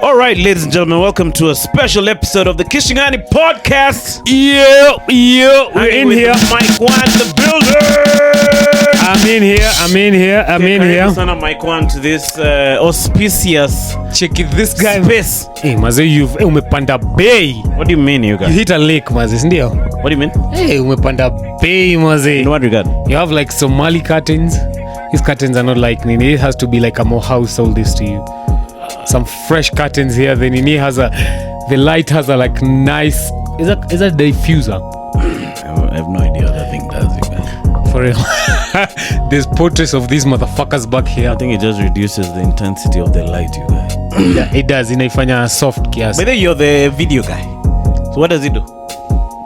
All right, ladies and gentlemen, welcome to a special episode of the Kishingani Podcast. We're in here. Mike One, the builder. I'm in here. Sana Mike One to this auspicious. Check it, this guy. Space. Hey, maze, umepanda bay. What do you mean, you guys? You hit a lake, maze, ndio? What do you mean? Hey, umepanda bay, maze. In what regard? You have like Somali curtains. These curtains are not like Nini. It has to be like a more household this to you. Some fresh curtains here. Then Nini has the light has a like nice. Is that the diffuser? I have no idea what that thing does, you guys. For real. There's portraits of these motherfuckers back here. I think it just reduces the intensity of the light, you guys. Yeah, it does. Inaifanya soft kiasi. By the way, you're the video guy. So what does it do?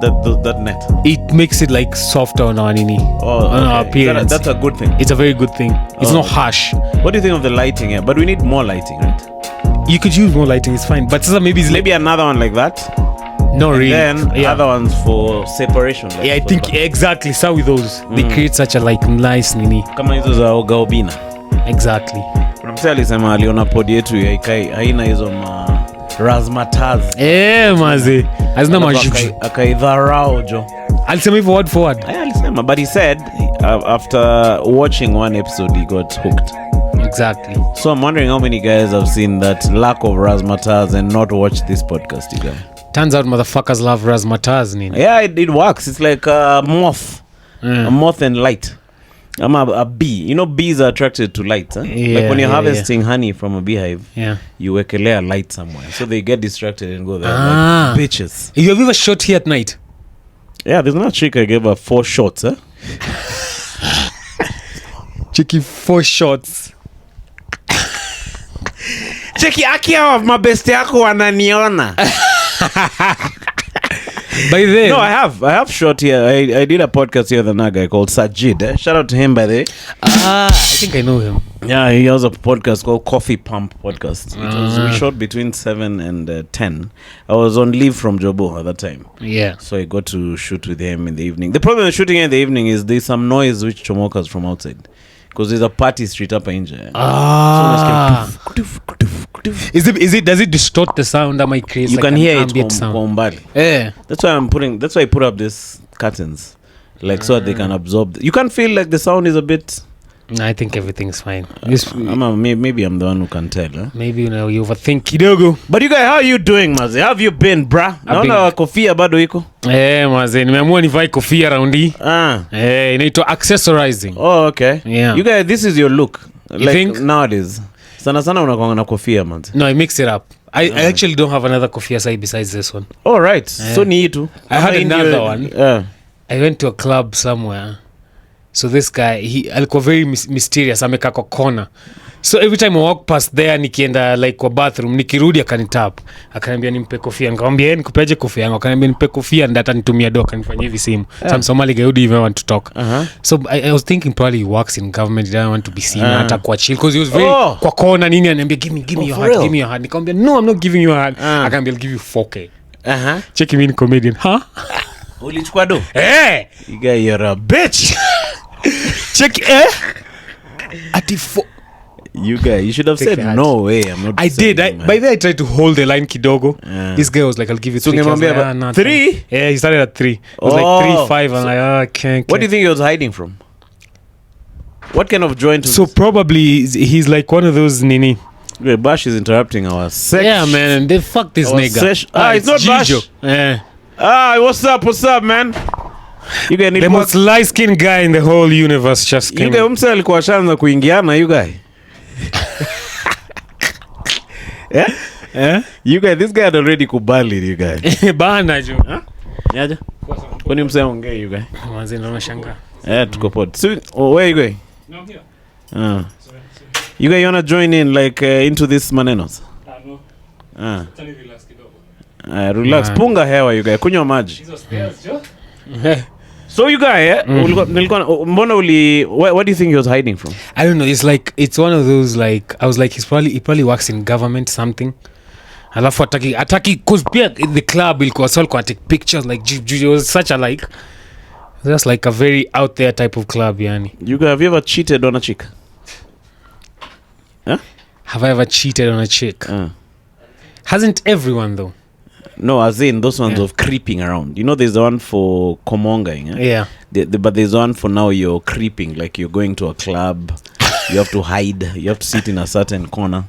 That net. It makes it like softer on our nini. Oh, on our appearance. That's a good thing. It's a very good thing. It's not harsh. What do you think of the lighting here? But we need more lighting, right? You could use more lighting. It's fine. But maybe another one like that. No, really. Then other ones for separation. Like I think exactly. So with those, they create such a like nice nini. Kama hizo za Gaobina. Exactly. Kuna msee alisema aliona podi yetu haina hizo razmataz. Maze. Hazina mashukshu. Akaidharau jo. Alisema hivyo word for word. Alisema, but he said after watching one episode he got hooked. Exactly. So I'm wondering how many guys have seen that lack of razzmatazz and not watched this podcast, you guys. Turns out motherfuckers love razzmatazz, nini. Yeah, it works. It's like a moth. A moth and light. I'm a bee. You know, bees are attracted to light. Huh? Yeah, like when you're harvesting honey from a beehive, yeah, you work a layer light somewhere. So they get distracted and go there like bitches. You have ever shot here at night? Yeah, there's not a chick I gave her 4 shots, huh? Chicky 4 shots. Cheki akia of my best yako wananiona. By the way, no, I have shot here. I did a podcast here with another guy called Sajid. Shout out to him, by the way. I think I know him. Yeah, he has a podcast called Coffee Pump Podcast. We shot between 7 and 10. I was on leave from Jobo at that time. Yeah. So I got to shoot with him in the evening. The problem with shooting in the evening is there's some noise which chomokas from outside. Because there's a party street up in India. Does it distort the sound that might create? You like can hear it sound. Yeah. That's why I put up these curtains. Like so that they can absorb. You can feel like the sound is a bit. I think everything's fine. Maybe I'm the one who can tell. Huh? Maybe you overthink kidogo. But you guys, how are you doing, Mazi? How have you been, bruh? Naona kofia bado iko. Mazi, nimeamua nivae kofia raundi. Inaitwa accessorizing. Oh, okay. Yeah. You guys, this is your look. You think? Nowadays. Sana unakuanga na kofia, man. No, I mix it up. I actually don't have another kofia side besides this one. Oh, right. So ni itu. I had another one. I went to a club somewhere. So this guy, alikuwa very mysterious, amekaa kwa corner. So every time I walk past there, nikienda like kwa bathroom, nikirudi akanitap. Akaniambia nimpe kofia. Nikamwambia nikupeje kofia yangu? Akaniambia nipe kofia ndio atanitumia doka nifanyie hivi simu. Some Somali guy who didn't even want to talk. So I was thinking probably he works in government, he didn't want to be seen hata kwa chill because he was very kwa corner nini ananiambia give me your heart, give me your heart. Nikamwambia no, I'm not giving you a heart. Akaniambia I'll give you 4K. Check him in comedian. Ulichukua do? You guy, you're a bitch. Check you guys, you should have said no way. I'm not. I did. By then I tried to hold the line kidogo. This guy was like, "I'll give you 3." Like, 3? Yeah, he started at 3. It was like 3, 5. I'm like, I can't. What do you think he was hiding from? What kind of joint? So probably he's like one of those nini. Wait, Bash is interrupting our sex. Yeah, man. They fuck this nigga. It's not Bash. What's up, man? You guys need the most light-skinned guy in the whole universe just came. You guys umse alikuwa shanza kuingiana, you guys. Yeah? You guys, this guy had already kubali, you guys. Bana jo. Yaja? Kwani mse ongea, you guys? Mwanzi naona shanga. Tuko pod. So, where you going? No, here. Sorry. You guys wanna join in like into this manenos? No. Tani relax kidogo. Relax. Punga hewa, you guys. Kunywa maji. Hizo stairs jo. So you guys, mbona what do you think he was hiding from? I don't know. It's one of those like I was like he probably works in government something. Alafu ataki cause pia the club ilikuwa so alikuwa take pictures like it was such a like just like a very out there type of club yani. You guys, have you ever cheated on a chick? Have I ever cheated on a chick? Hasn't everyone though? No, as in those ones of creeping around. You know, there's the one for komongaing. Yeah. But there's one for now you're creeping, like you're going to a club. You have to hide. You have to sit in a certain corner.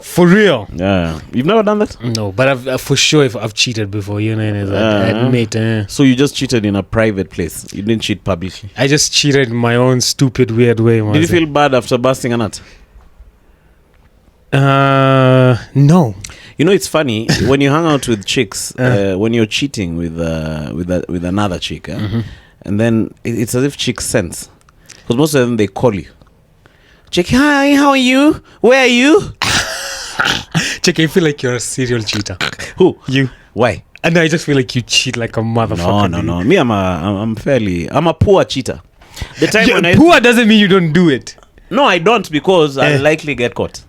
For real? Yeah. You've never done that? No, but I've for sure if I've cheated before, you know, I admit. So you just cheated in a private place. You didn't cheat publicly. I just cheated in my own stupid, weird way. Did you feel bad after busting a nut? No. You know, it's funny when you hang out with chicks, when you're cheating with another chick, and then it's as if chicks sense, because most of them they call you. Chick, hi, how are you? Where are you? Chick, I feel like you're a serial cheater. Who? You. Why? And I just feel like you cheat like a motherfucker. No. Me, I'm a poor cheater. The time when poor doesn't mean you don't do it. No, I don't, because I'll likely get caught.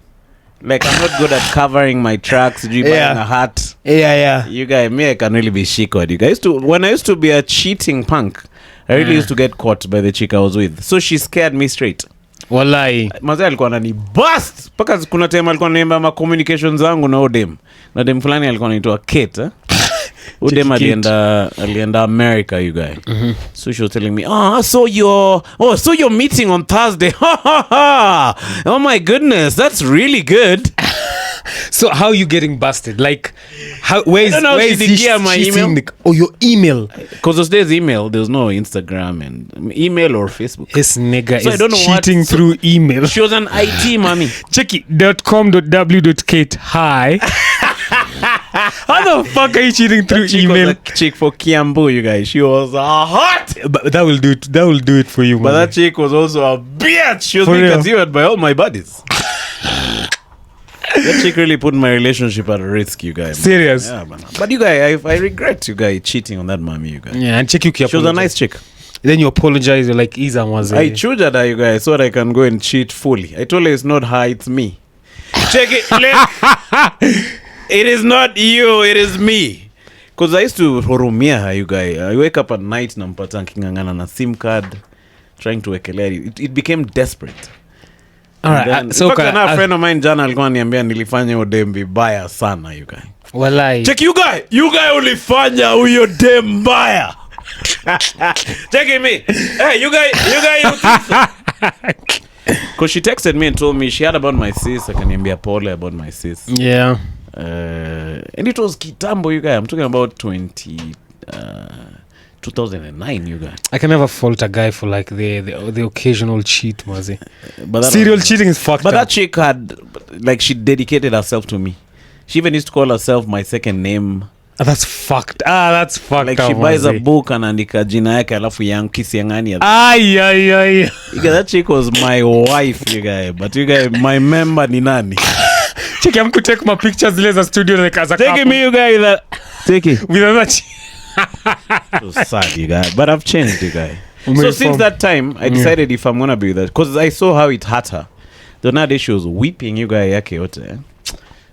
Like, I'm not good at covering my tracks, buying a hat. Yeah. You guys, me, I can really be shikod. You guys, when I used to be a cheating punk, I really used to get caught by the chick I was with. So she scared me straight. Walai. Mazee alikuwa anani bust. Paka kuna time alikuwa ananiambia ma communications zangu na Odem. Na dem fulani alikuwa anaitwa Kate. Odem alienda America, you guys. So she was telling me, so you're meeting on Thursday. Oh my goodness, that's really good. So how are you getting busted? Like, where is my email? Your email? Because those days email, there was no Instagram and email or Facebook. This nigga so is cheating through email. She was an IT mommy. Check it. .com.w.kate. Hi. How the fuck are you cheating through email? Was a chick for Kiambu, you guys. She was hot. But that will do it. That will do it for you. But that chick was also a bitch. She was being considered by all my buddies. That chick really put my relationship at risk, you guys. Serious? Yeah, man. But you guys, I regret you guys cheating on that mommy, you guys. Yeah, and check you. She was a nice chick. Then you apologize. You're like, Isa was. I chewed at her, you guys, so that I can go and cheat fully. I told her it's not her, it's me. Check it. It is not you, it is me. Because I used to horumia her, you guys. I wake up at night na mpata nkingangana na SIM card, trying to wekelea. It became desperate. Alright, so a friend of mine jana alikuwa niambia nilifanya huyo dem vibaya sana, you guys. Walai. Check you guys ulifanya huyo dem mbaya. Check me. Hey, you guys you think so? Because she texted me and told me she had about my sis. Akaniambia pole about my sis. Yeah. And it was kitambo, you guys. I'm talking about 2009, you guys. I can never fault a guy for like the occasional cheat, Mazi. But serial cheating is fucked but up. That chick had, like, she dedicated herself to me. She even used to call herself my second name. That's fucked. That's fucked like up. Like she buys a book and andika jina yake alafu yang kisiangani. Ay. You guys, that chick was my wife, you guys. But you guys, my member ni nani? Chick, I'm to take my pictures zile za studio like as a couple. Take me, you guys. Take it. With another chick. So sad, you guys. But I've changed, you guys. So since that time, I decided if I'm gonna be with her, because I saw how it hurt her. The other day she was weeping, you guys. Yake yote.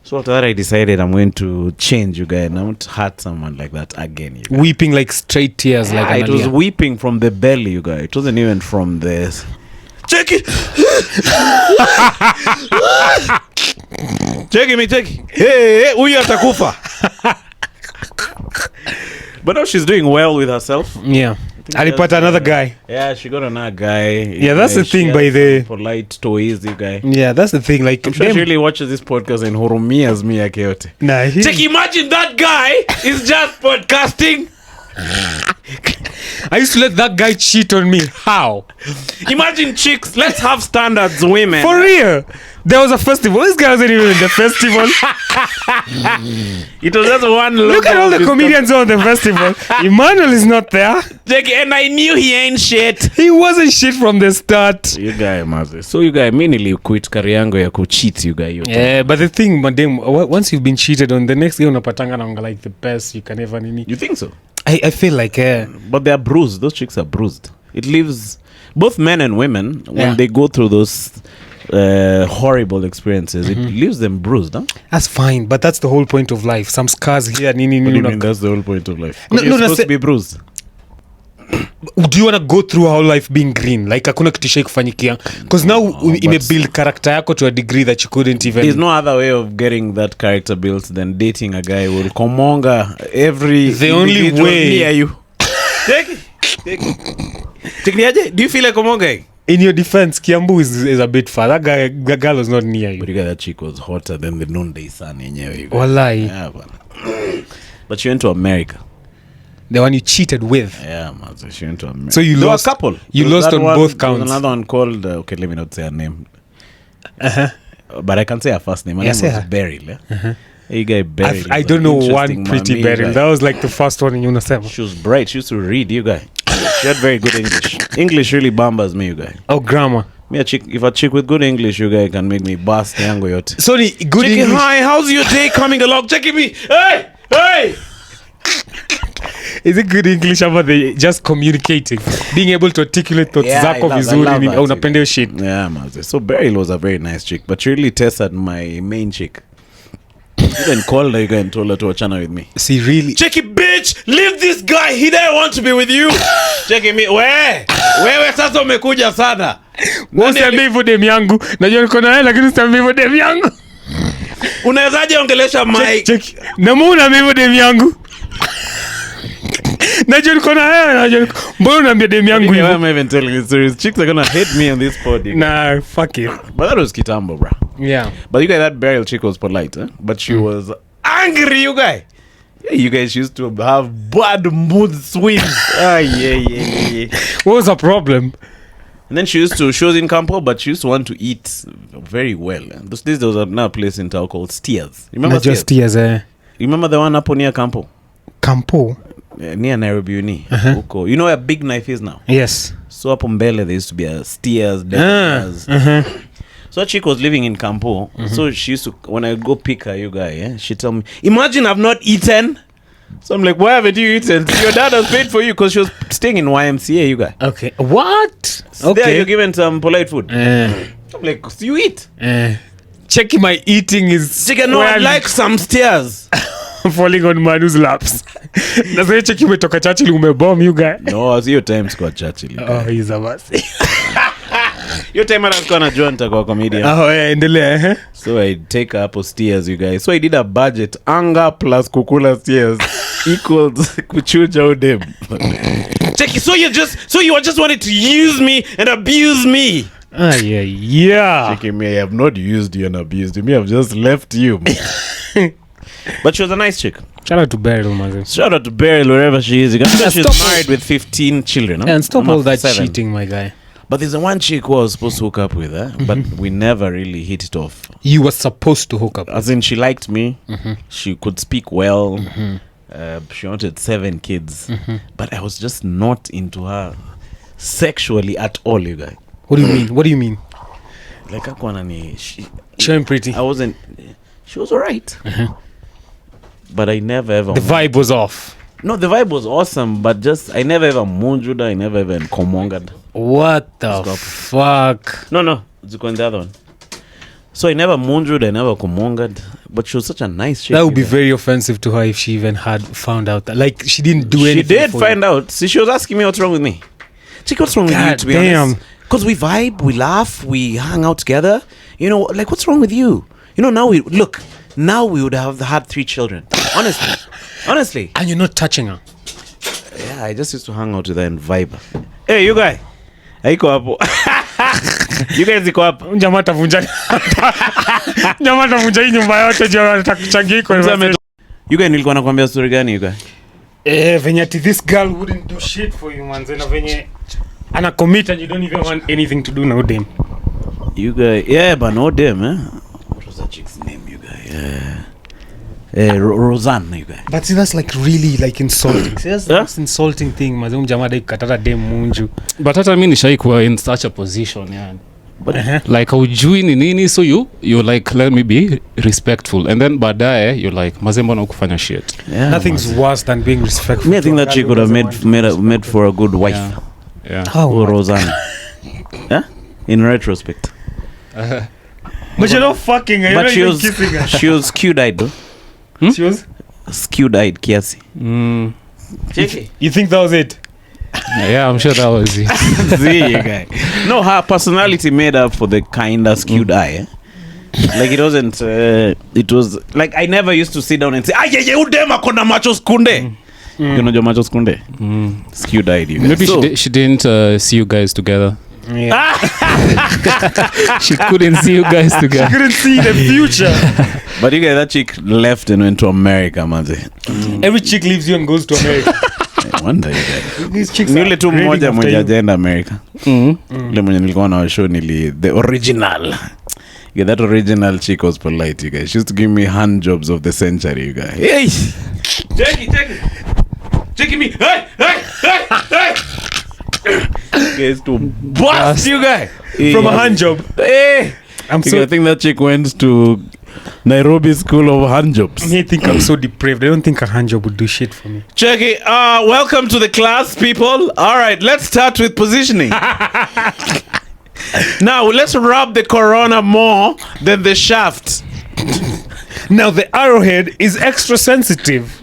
So after that, I decided I'm going to change, you guys, and I won't hurt someone like that again. You guys. Weeping like straight tears, like it was weeping from the belly, you guys. It wasn't even from this. Check it. Check it. Hey, huyu atakufa. But now she's doing well with herself. Yeah. Alipata another guy. Yeah, she got another guy. Yeah, that's the thing by the polite toys, you guy. Yeah, that's the thing. Like, I'm sure she really watches this podcast and hurumias me yake yote. Nah, check, imagine that guy is just podcasting. I used to let that guy cheat on me. How? Imagine chicks. Let's have standards, women. For real. There was a festival. This guy wasn't even in the festival. It was just one look at all the comedians on the festival. Emmanuel is not there. And I knew he ain't shit. He wasn't shit from the start. You guy, maze. So you guy, mainly quit career yangu ya kucheat, you guy. Yeah, but the thing, madam, once you've been cheated on, the next day unapatanga na like the best you can ever nini. You think so? I feel like but they are bruised. Those chicks are bruised. It leaves both men and women when they go through those horrible experiences. It leaves them bruised, huh? That's fine, but that's the whole point of life. Some scars here. What do you mean that's the whole point of life? No, you're supposed to be bruised. do you want to go through our life being green like hakuna kitu shai kufanyikia because now imebuild character yako to a degree that you couldn't even. There's no other way of getting that character built than dating a guy who will komonga every the only way near you. Take it. Do you feel like komonga? In your defense, Kiambu is a bit far. That girl was not near you. But you got that chick was hotter than the noonday sun yenyewe. Wallahi. Yeah, but she went to America. The one you cheated with. Yeah, man. So she went to America. So you there lost. Were a couple. You lost on both counts. There's another one called. Okay, let me not say her name. But I can say her first name. Her yeah, name was Beryl. Yeah? Hey, you guy Beryl. I don't know one pretty Beryl. That was like the first one in Unasema. She was bright. She used to read, you guy. She had very good English. English really bombers me, you guy. Oh, grammar. Me a chick. If a chick with good English, you guy can make me bust yango yote. Sorry, good Chicky, English. hi, how's your day coming along? Checking me. Hey. Is it good English about the just communicating, being able to articulate thoughts zako vizuri au unapenda shit? Yeah, man. So Beryl was a very nice chick, but she really tested my main chick. You then called her, you guy, and told her to achana with me. See, really? Checky, bitch, leave this guy. He didn't want to be with you. Checky me. Wewe sasa umekuja sana. Usiambie hivyo dem yangu. Najua niko na yeye lakini usiambie hivyo dem yangu. Unawezaje ongelesha Mike? Check. Namuona hivyo dem yangu. Najua niko na yeye, najua. Mbona unaambia dem yangu hivyo? I'm even telling you stories. Chicks are gonna hate me on this pod. Nah, fuck it. But that was Kitambo, bro. Yeah. But you guys, that Beryl chick was polite, eh? But she was angry, you guys. Yeah, you guys used to have bad mood swings. Yeah. What was the problem? And then she was in Campo, but she used to want to eat very well. And those days there was another place in town called Steers. You remember Not just Steers? Steers, You remember the one up near Campo? Campo? Near Nairobi Uni. You know where Big Knife is now? Yes. So up on Mbele there used to be a Steers. So a chick was living in Campo. So she used to, when I go pick her, you guy, she tell me, imagine I've not eaten. So I'm like, why haven't you eaten? Your dad has paid for you because she was staying in YMCA, you guy. Okay. What? So okay. There you're given some polite food. I'm like, so you eat. Checking my eating is... Chicken, no, I'd like some stairs. Falling on Manu's laps. That's why checking umetoka Churchill umebomb, you guy. No, I was your time squad Churchill. Oh, he's a mess. Your time I was gonna join to go comedian. Oh, yeah, endelea. So I take her up stairs, you guys. So I did a budget. Anga plus kukula stairs equals kuchuja udem. Check it. So you just wanted to use me and abuse me. Yeah. Checking me, I have not used you and abused you. Me, I've just left you. But she was a nice chick. Shout out to Beryl, man. Shout out to Beryl, wherever she is. She's married with 15 children. And stop all that cheating, my guy. But there's one chick who I was supposed to hook up with her, but we never really hit it off. You were supposed to hook up. As in, she liked me. She could speak well. She wanted 7 kids. But I was just not into her sexually at all, you guys. What do you mean? Like, she ain't pretty. I wasn't... She was alright. But I never ever... The vibe was off. No, the vibe was awesome, but just... I never ever munjuda, I never ever komongad. What the fuck? No. It's going the other one. So I never munjuda, I never komongad. But she was such a nice chick. That would be very offensive to her if she even had found out that. Like, she didn't do anything. She did find out. See, she was asking me what's wrong with me. Chick, what's wrong with you, to be honest? Because we vibe, we laugh, we hang out together. You know, like, what's wrong with you? You know, now we would have had 3 children. Honestly. And you're not touching her. Yeah, I just used to hang out with her and vibe. Hey, you guy. Haiko hapo. You guys iko hapo. Jamaa atavunja hii nyumba yote juu atakuchangia iko. You guy nilikuwa nakwambia story gani you guy? Venye ati this girl wouldn't do shit for you, man. Na venye ana commit and you don't even want anything to do now, damn. You guy, yeah, but no damn, eh? What was that chick's name, you guy? Roseanne, you guy. But see, that's like really like insulting. See, that's the most insulting thing. Mazum jamaa dai katata dem munju. But hata mimi nishaikuwa in such a position, yani. But like haujui ni nini, so you like let me be respectful, and then baadaye you like mazemba na kufanya shit. Yeah, nothing's worse than being respectful. Me, I think that she could have made for a good wife. Yeah. Oh, Roseanne. Yeah? In retrospect. But you're not fucking her. But she was skewed-eyed though. She was skewed-eyed kiasi. You think that was it? Yeah, I'm sure that was it. See you guy. No, her personality made up for the kind of skewed eye. Like it wasn't. It was like I never used to sit down and say, "Ah, yeah, udema kona machos kunde." You know, machos kunde. Skewed eye. Maybe she didn't see you guys together. Yeah. She couldn't see you guys together. Couldn't see the future. But you guys, that chick left and went to America, man. Every chick leaves you and goes to America. I wonder you guys. These chicks Ni are ule tu craving mmoja after mmoja you. jenda America. Ule mwenye nilikuwa na show nili the original. Yeah, that original chick was polite, you guys. She used to give me hand jobs of the century, you guys. Hey! Check me! Hey! Guys, to bust you guys! From a hand job. Hey! I think that chick went to Nairobi School of Hand Jobs. I think I'm so depraved. I don't think a hand job would do shit for me. Check it. Welcome to the class, people. All right, let's start with positioning. Now, let's rub the corona more than the shaft. Now the arrowhead is extra sensitive.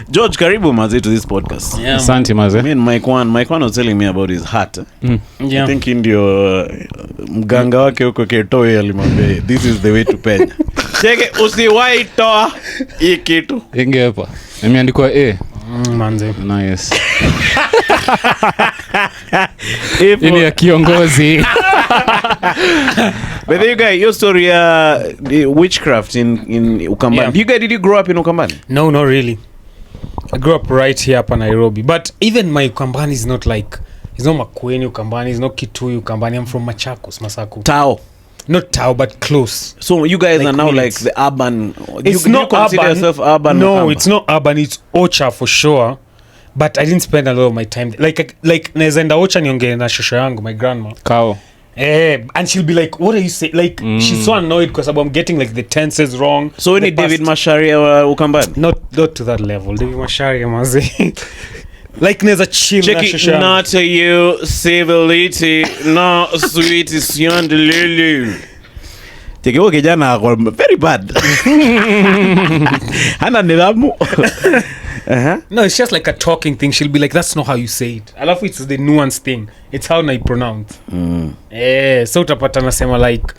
George, karibu mazi to this podcast. Yeah, Asante maze. I mean, Mike One was telling me about his heart. yeah. I think ndio mganga wake huko Ketoi alimwambia this is the way to penya. Cheke usiwahi toa hii kitu. Inge hapa. Imeandikwa A. Manze. Nice. Ini ya kiongozi. But there you guys, your story witchcraft in Ukambani. Yeah. Did you grow up in Ukambani? No, not really. I grew up right here up in Nairobi. But even my Ukambani is not like, it's not Makueni Ukambani, it's not Kitui Ukambani. I'm from Machakos, Masaku. Tao. Not Tao, but close. So you guys Like are now minutes. like the urban. It's you not consider urban. yourself urban? No, Makamba? it's not urban. It's Ocha for sure. But I didn't spend a lot of my time there. Like naweza enda Ocha niongee na shosho yangu, my grandma. Kao. And she'll be like, what are you saying? Like, she's so annoyed because I'm getting like the tenses wrong. So we need David Masharia Ukambani? Not to that level. David Masharia mazi. Like neza chill na Check shosho it, yangu. not you, civility, no sweet is yonder lily. Check it, kijana ako very bad. Hana nidhamu. No, it's just like a talking thing. She'll be like, that's not how you say it. Alafu it's the nuance thing. It's how I pronounce. So utapata nasema like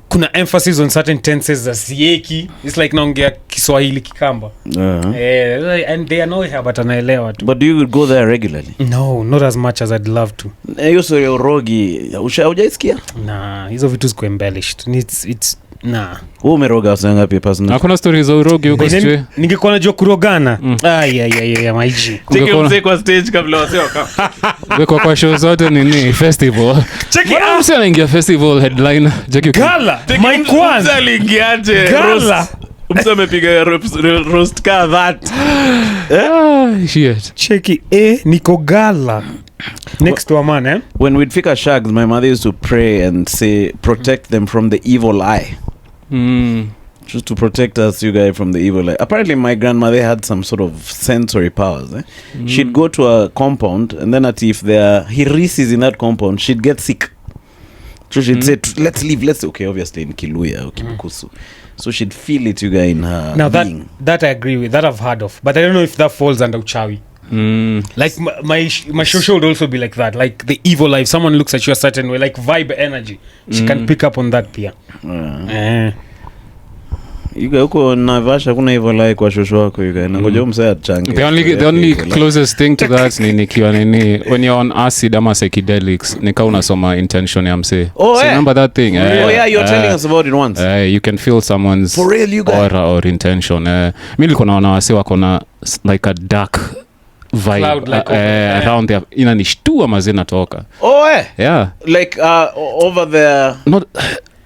kuna emphasis on certain tenses za sieki. It's like naongea Kiswahili Kikamba. And they annoy her but anaelewa tu. But do you go there regularly? No, not as much as I'd love to. Hiyo story ya urogi, hujaisikia? Nah, hizo vitu ziko embellished. It's nah. Wewe umeroga wasa ngapi personally? Hakuna stories za urogi huko sijui. Ningekuwa najua kurogana. Ya maiji. Cheki mzee kwa stage kabla wasio kama. Kwa show zote nini festival. Cheki Mse anaingia festival headliner. Jackie Gala. Mike One. Aliingiaje? Gala. Mse amepiga roast ka that. Shit. Cheki niko gala. Next to a man, eh? When we'd fika shags, my mother used to pray and say, protect them from the evil eye. Just to protect us, you guys, from the evil eye. Apparently, my grandmother had some sort of sensory powers. She'd go to a compound, and then if there are hirisis in that compound, she'd get sick. So she'd say, let's leave, okay, obviously in Kiluya or Kibukusu. So she'd feel it, you guys, in her Now being. that I agree with. That I've heard of. But I don't know if that falls under Uchawi. Like my shosho would also be like that. Like the evil eye. If someone looks at you a certain way, like vibe energy, she can pick up on that pia. You guys, uko Naivasha kuna evil eye kwa shosho wako, you guys. Nangoja msee achange. The only closest thing to that ni nikiwa nini when you're on acid ama psychedelics nika unasoma intention ya msee. So remember that thing? You're telling us about it once. You can feel someone's For real, you guys? aura or intention. Mimi nilikuwa naona wase wako na like a dark vibe Cloud, like around there. Inanishtua mazee natoka. Yeah. Like over there. Not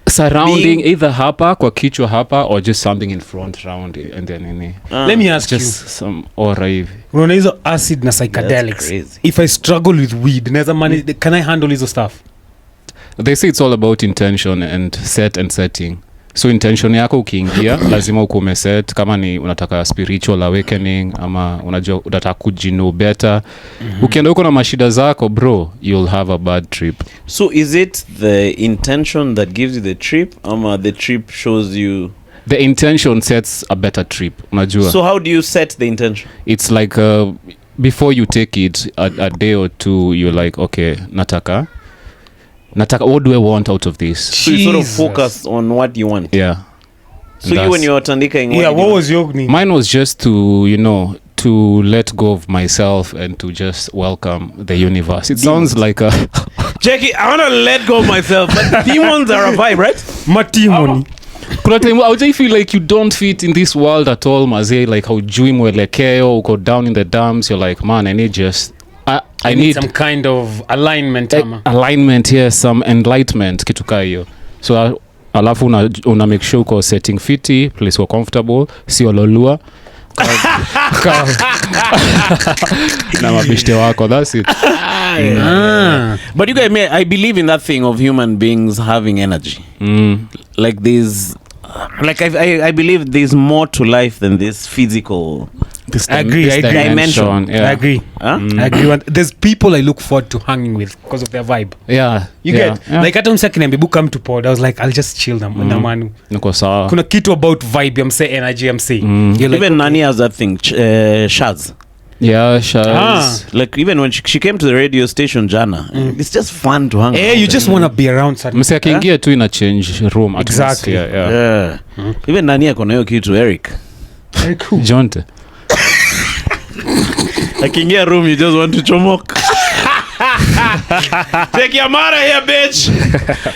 surrounding either hapa kwa kichwa hapa or just something in front round and then nini. Let me ask Just you. some aura hivi. Unaona hizo acid na psychedelics. crazy. If I struggle with weed, naweza manage, can I handle hizo stuff? They say it's all about intention and setting. So intention yako ukiingia lazima uko umeset kama ni unataka spiritual awakening ama unajua unataka kujinknow better. Ukienda huko na mashida zako bro, you'll have a bad trip. So is it the intention that gives you the trip ama the trip shows you? The intention sets a better trip, unajua. So how do you set the intention? It's like before you take it a day or two, you're like, okay, nataka, what do I want out of this? So you sort of focus on what you want. Yeah. So you when you're tandika, what was your name? Mine was just to, you know, to let go of myself and to just welcome the universe. It sounds like a Jackie, I want to let go of myself, but demons are a vibe, right? Matimoni. kuna time I feel like you don't fit in this world at all, mazee, like haujui mwelekeo, uko down in the dumps, you're like, man, I need some kind of alignment, alignment, yes, some enlightenment, kitu kaa hiyo. So alafu una make sure uko setting fiti, place uko comfortable, sio lolua na mabishte wako, that's it. But you guys, I believe in that thing of human beings having energy. Like there's, like I believe there's more to life than this physical. I agree. Dimension. Yeah. I agree. Huh? I agree. There's people I look forward to hanging with because of their vibe. Yeah. You get like hata msakina mbebu come to pod. I was like, I'll just chill na manu. Niko sawa. Kuna kitu about vibe, I'm say energy, I'm say. Even like, Nani has that thing, Shaz. Yeah, Shaz. Like even when she came to the radio station jana, it's just fun to hang out. You just want to be around certain. Mse akiingia tu ina change room. Exactly. Yeah. Even Nani akona hiyo kitu, Eric. Very cool. Jonte. Akiingia room, you just want to chomok. Take your mother here, bitch.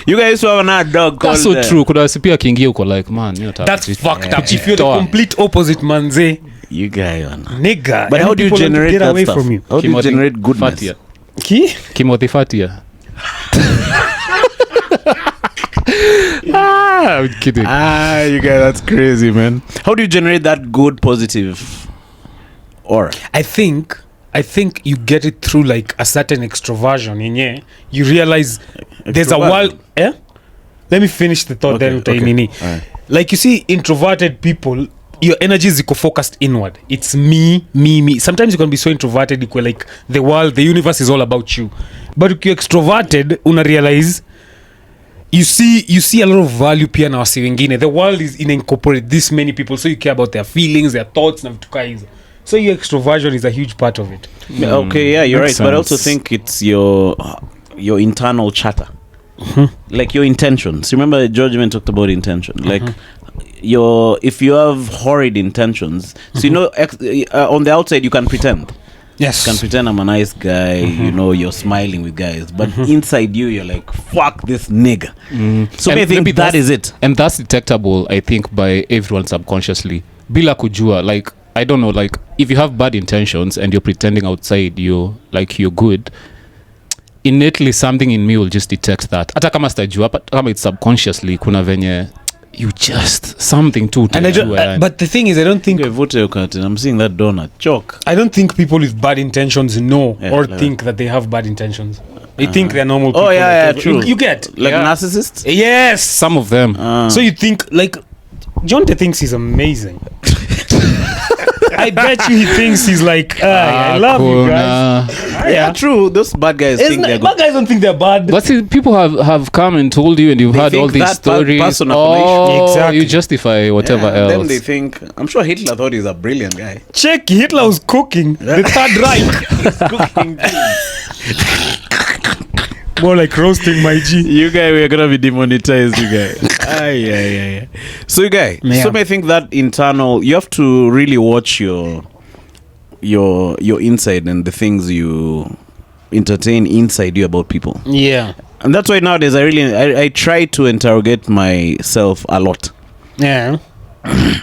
You guys used to have another dog called... That's so true. Kuna sipi akiingia uko like, man, you know, that's fucked up. If you're the complete opposite, manze. You guy on. Nigga. But how do you generate that away stuff? From you? How do you generate goodness? Kimothy Fatia. I'm kidding. You guys, that's crazy, man. How do you generate that good, positive aura? I think you get it through like a certain extroversion. Yeah, you realize there's a world. Let me finish the thought. Then Right. Like you see, introverted people, your energy is focused inward. It's me. Sometimes you can be so introverted, you like the world, the universe is all about you. But if you're extroverted, una realize you see a lot of value pia na wasi wengine. The world is incorporate this many people, so you care about their feelings, their thoughts na vitu kaizo. So your extroversion is a huge part of it. Okay, yeah, you're right. Sense. But I also think it's your internal chatter. Like your intentions. Remember George even talked about intention. Like if you have horrid intentions, so you know on the outside you can pretend. Yes. You can pretend I'm a nice guy, you know, you're smiling with guys, but inside you're like, fuck this nigga. So I think that is it. And that's detectable, I think, by everyone subconsciously. Bila kujua, like, I don't know, like, if you have bad intentions and you're pretending outside you're good, innately something in me will just detect that. Hata kama sitajua, kama it's subconsciously, kuna venye you just something too. But the thing is, I don't think I'm seeing that donut choke. I don't think people with bad intentions know or think that they have bad intentions. They think they're normal people. Oh yeah, true. You get like narcissists. Yes, some of them. So you think like Jonte thinks he's amazing. I bet you he thinks he's like, I love you guys. Yeah, true. Those bad guys think they're good. Bad guys don't think they're bad. But see, people have come and told you, and you've heard all these stories. Exactly. You justify whatever else. Then they think. I'm sure Hitler thought he's a brilliant guy. Check, Hitler was cooking the Third Reich. He's cooking. More like roasting my G. You guys, we're gonna be demonetized. You guys. Yeah. So you guys, some may think that internal. You have to really watch your inside and the things you entertain inside you about people. Yeah. And that's why nowadays I try to interrogate myself a lot. Yeah.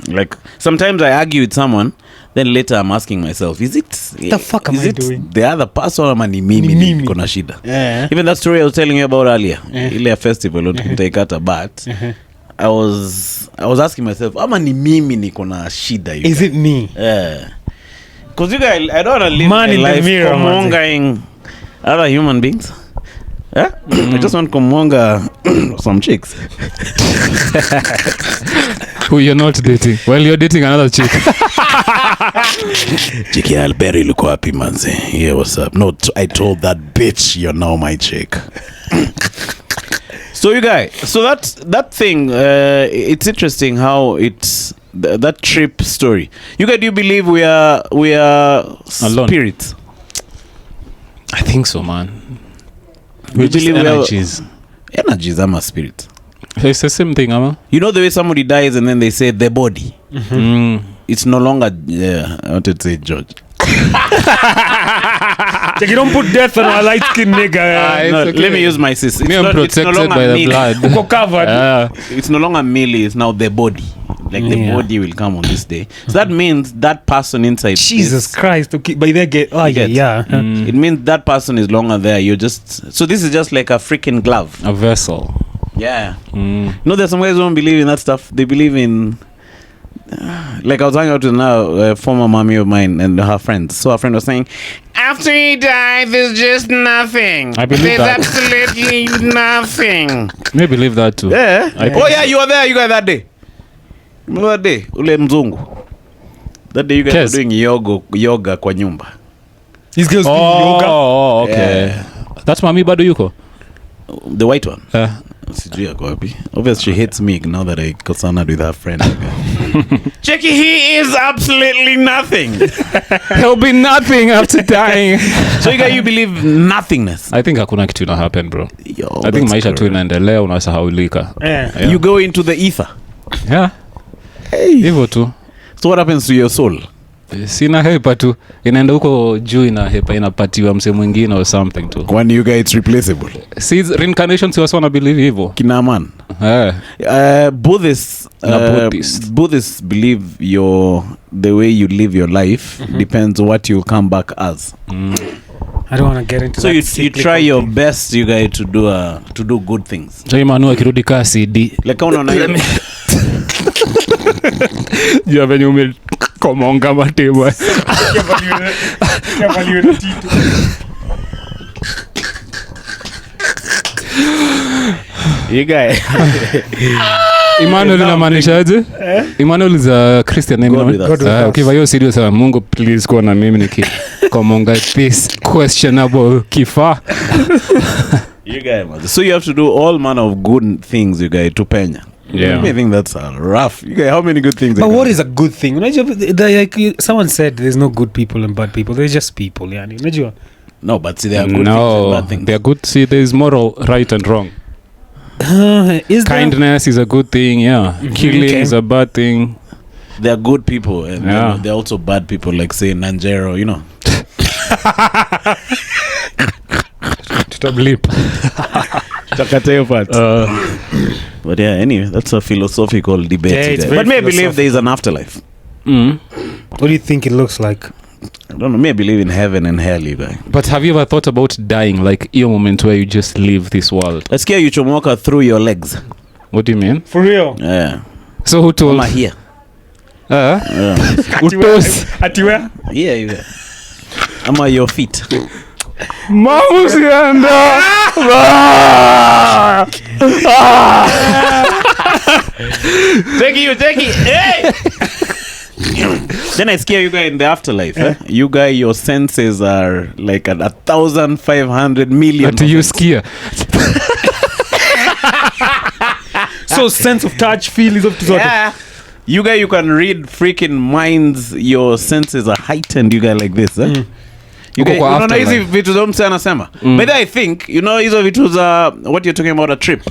Like sometimes I argue with someone, then later I'm asking myself, is it the fuck am I doing? The other person or ni mimi kona shida? Yeah. Even that story I was telling you about earlier, ile festival utaikata, but I was asking myself, ama ni mimi niko na shida hiyo? Is it me? Yeah. Because you guys, I don't want to live Man in life the mirror, comongering other human beings. Yeah? I just want kumonga some chicks. Who you're not dating? Well, you're dating another chick. Chiki Alberi luko wapi manze? Yeah, what's up? No, I told that bitch you're now my chick. So you guys, so that thing, it's interesting how that trip story. You guys, do you believe we are Alone. spirits? I think so, man. We Just believe energies. Energies. I'm a spirit. It's the same thing, ama. You know the way somebody dies and then they say the body. Mm. It's no longer. Yeah, I wanted to say George. You don't put death on a light skin nigga. No, okay. let me use my sis. Me, I'm it's protected no longer by the me. blood. Uko covered. It's no longer Millie, it's now the body. Like the Yeah. body will come on this day. So that means that person inside. Jesus Christ. Okay, by there get. Oh, You get? yeah. It means that person is longer there. You're just. So this is just like a freaking glove. A vessel. Yeah. Mm. No, there's some guys who don't believe in that stuff. They believe in. Like I was hanging out with now a former mommy of mine and her friends. So her friend was saying, after he died, there's just nothing. I believe there's that. absolutely nothing. May believe that too. Yeah. I Oh yeah, you were there. You guys that day. Remember that day? Ule mzungu. That day you guys Kes. were doing yoga kwa nyumba. These girls doing yoga. Oh, okay. Yeah. That's mami bado yuko. The white one. Yeah. Obviously she hates me now that I got sounded with her friend. Jackie, he is absolutely nothing. He'll be nothing after dying. So you believe nothingness. I think hakuna kitu ina happen, bro. Yo, I think that's maisha tu correct. inaendelea, unasahaulika. Yeah. You go into the ether. Yeah. Hivyo tu. So what happens to your soul? Sina hepa tu. Inaenda huko juu, ina hepa inapatiwa mse mwingine or something tu. When you guys replaceable. See, reincarnation si wasi wana believe hivyo. Kinaman. Buddhists Buddhists believe the way you live your life depends what you'll come back as. I don't want to get into So that. you try your best, you guys, to do good things. So Imanu akirudi kaa CD. Like unaona hiyo. Jua venye umekomonga matema. You guys. Emmanuel inamaanishaje? Emmanuel is a Christian name. God with us. God with us. Ukiva hiyo serious sana, Mungu please kuwa na mimi nikikomonga this questionable kifaa. You guys. So you have to do all manner of good things, you guys, to penya. Yeah. I think that's rough. You guys, how many good things? But what is a good thing? Someone said there's no good people and bad people. There's just people. Yani. Unajua? No, but see, there are good things and bad things. They are good. See, there is moral right and wrong. Is Kindness is a good thing, yeah. Killing is a bad thing. There are good people and Yeah. there are also bad people, like say Nanjero, you know. Tutablip. But yeah, anyway, that's a philosophical debate. Yeah, it's today. very But may I believe philosophical. there is an afterlife. What do you think it looks like? I don't know. May I believe in heaven and hell, you guys. But have you ever thought about dying, like your moment where you just leave this world? Let's scare you chomoka through your legs. What do you mean? For real? Yeah. So who told? Mama here. Utos. At where? Yeah, you guys. Ama your feet. Mama sianda. Take it. Hey! Then I scare you guys in the afterlife. You guys, your senses are like at 1,500 million. But you skia. So sense of touch, feel is up to sort of. Yeah. You guys, you can read freaking minds. Your senses are heightened. You guys like this. You guys, kwa unaona hizi afterlife. vitu za mse anasema. But I think, hizo vitu za what you're talking about, a trip.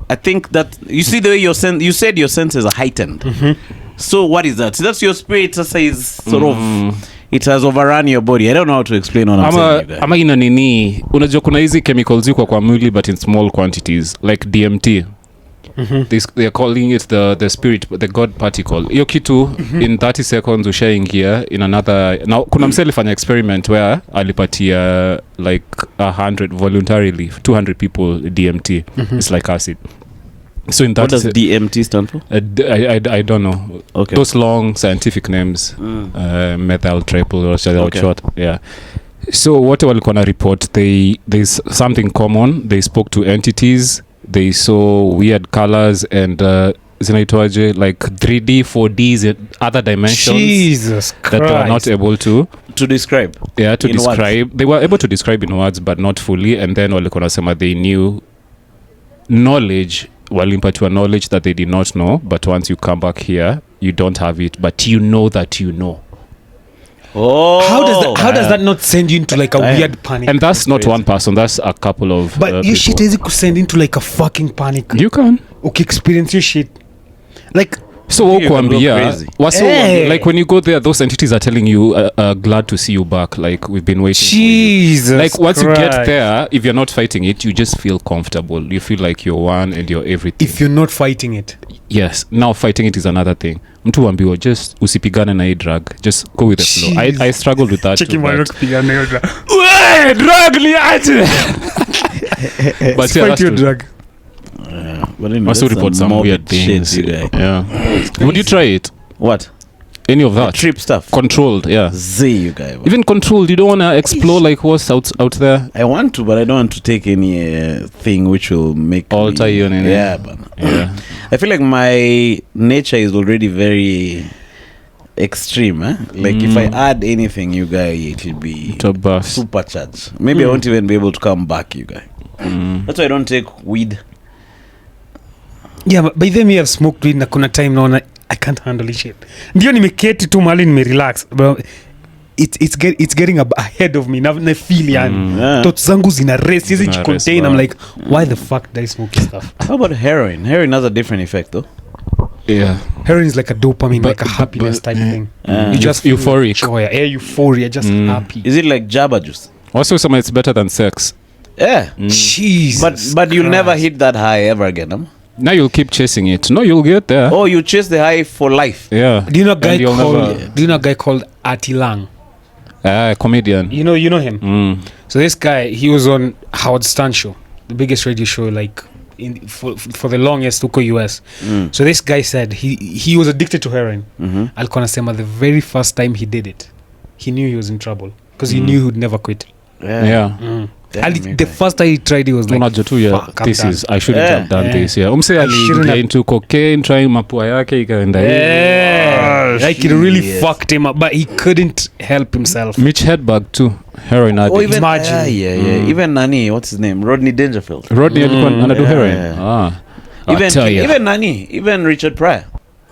I think that you see the way you said your senses are heightened. So what is that? So that's your spirit. Sasa is sort of it has overrun your body. I don't know how to explain what I'm saying. You guys. Ama ina nini? Unajua kuna hizi chemicals ziko kwa mwili but in small quantities, like DMT. They are calling it the spirit, the god particle. Hiyo kitu in 30 seconds ushaingia in another. Now kuna mse alifanya experiment where alipatia like 100 voluntarily 200 people DMT. It's like acid. So in What does 30 DMT stand for? I don't know. Okay. Those long scientific names. Methyl triple or short. Yeah. So what walikuwa na report, there's something common. They spoke to entities. They saw weird colors and zinaitwaje, like 3D, 4Ds and other dimensions. Jesus Christ. That they were not able to describe. Yeah, to in describe. words. They were able to describe in words but not fully, and then walikuwa nasema they knew knowledge, walimpatiwa knowledge that they did not know, but once you come back here you don't have it, but you know that you know. Oh, How does that not send you into like a weird panic? And that's not one person, that's a couple of but your people. shit is send into like a fucking panic. You can. Okay, experience your shit. Like So You can go Okwambia, crazy. Hey. like when you go there, those entities are telling you, glad to see you back. Like we've been waiting Jesus for you. Like once you get Christ. there, if you're not fighting it, you just feel comfortable. You feel like you're one and you're everything. if you're not fighting it. Yes, now fighting it is another thing. Mtu ambiwa just usipigane na hii drug. Just go with the flow. I struggled with that too. But drug liache. But yeah, Fight that's your true. drug. But anyway, Must that's report some morbid weird things. shit, you guys. Yeah. Would you try it? What? Any of The that? trip stuff. Controlled, yeah. Z, you guys. Even controlled, you don't want to explore like what's out there. I want to, but I don't want to take any thing which will make Alter me, you and yeah, but Yeah. I feel like my nature is already very extreme. Like if I add anything, you guys, it will be To bust. supercharged. Maybe I won't even be able to come back, you guys. That's why I don't take weed. Yeah, but by then we have smoked weed na kuna time naona I can't handle this shit. Ndio nimeketi tu mahali nimerelax. Bro, it's getting ahead of me. Na feel yani. Yeah. Thoughts zangu zina race, hizi Zina contain. race, I'm wow. like, why the fuck do I smoke this stuff? How about heroin? Heroin has a different effect, though. Yeah. Heroin is like a dopamine, But- like a happiness type thing. Yeah. You just feel Euphoric. joy. Yeah, euphoria, just happy. Is it like Jabba juice? Also, some it's better than sex. Yeah. Jesus. But you'll never Christ. hit that high ever again. Huh? Now you'll keep chasing it. No, you'll get there. Oh, you chase the high for life. Yeah. Do you know a guy And you'll called? never- Do you know a guy called Atilang? Comedian. You know him. So this guy, he was on Howard Stern show, the biggest radio show like for the longest huko US. So this guy said he was addicted to heroin. Alikuwa anasema the very first time he did it, he knew he was in trouble because he knew he would never quit. Yeah. Damn, The first time he tried, he was like, Unajua tu, yeah, fuck, I'm this done. is I shouldn't have done Yeah. this. Yeah. Umse shouldn't aliingia have- into cocaine, trying mapua yake ikaenda hivi. Yeah, like it really shit. fucked him up, but he couldn't help himself. Mitch Hedberg too. Heroin addict. Oh, even Imagine. yeah. Even Nani, what's his name? Rodney Dangerfield. Rodney alikuwa anadu Yeah, heroin. yeah. Ah. I Even tell ya. even Nani, even Richard Pryor.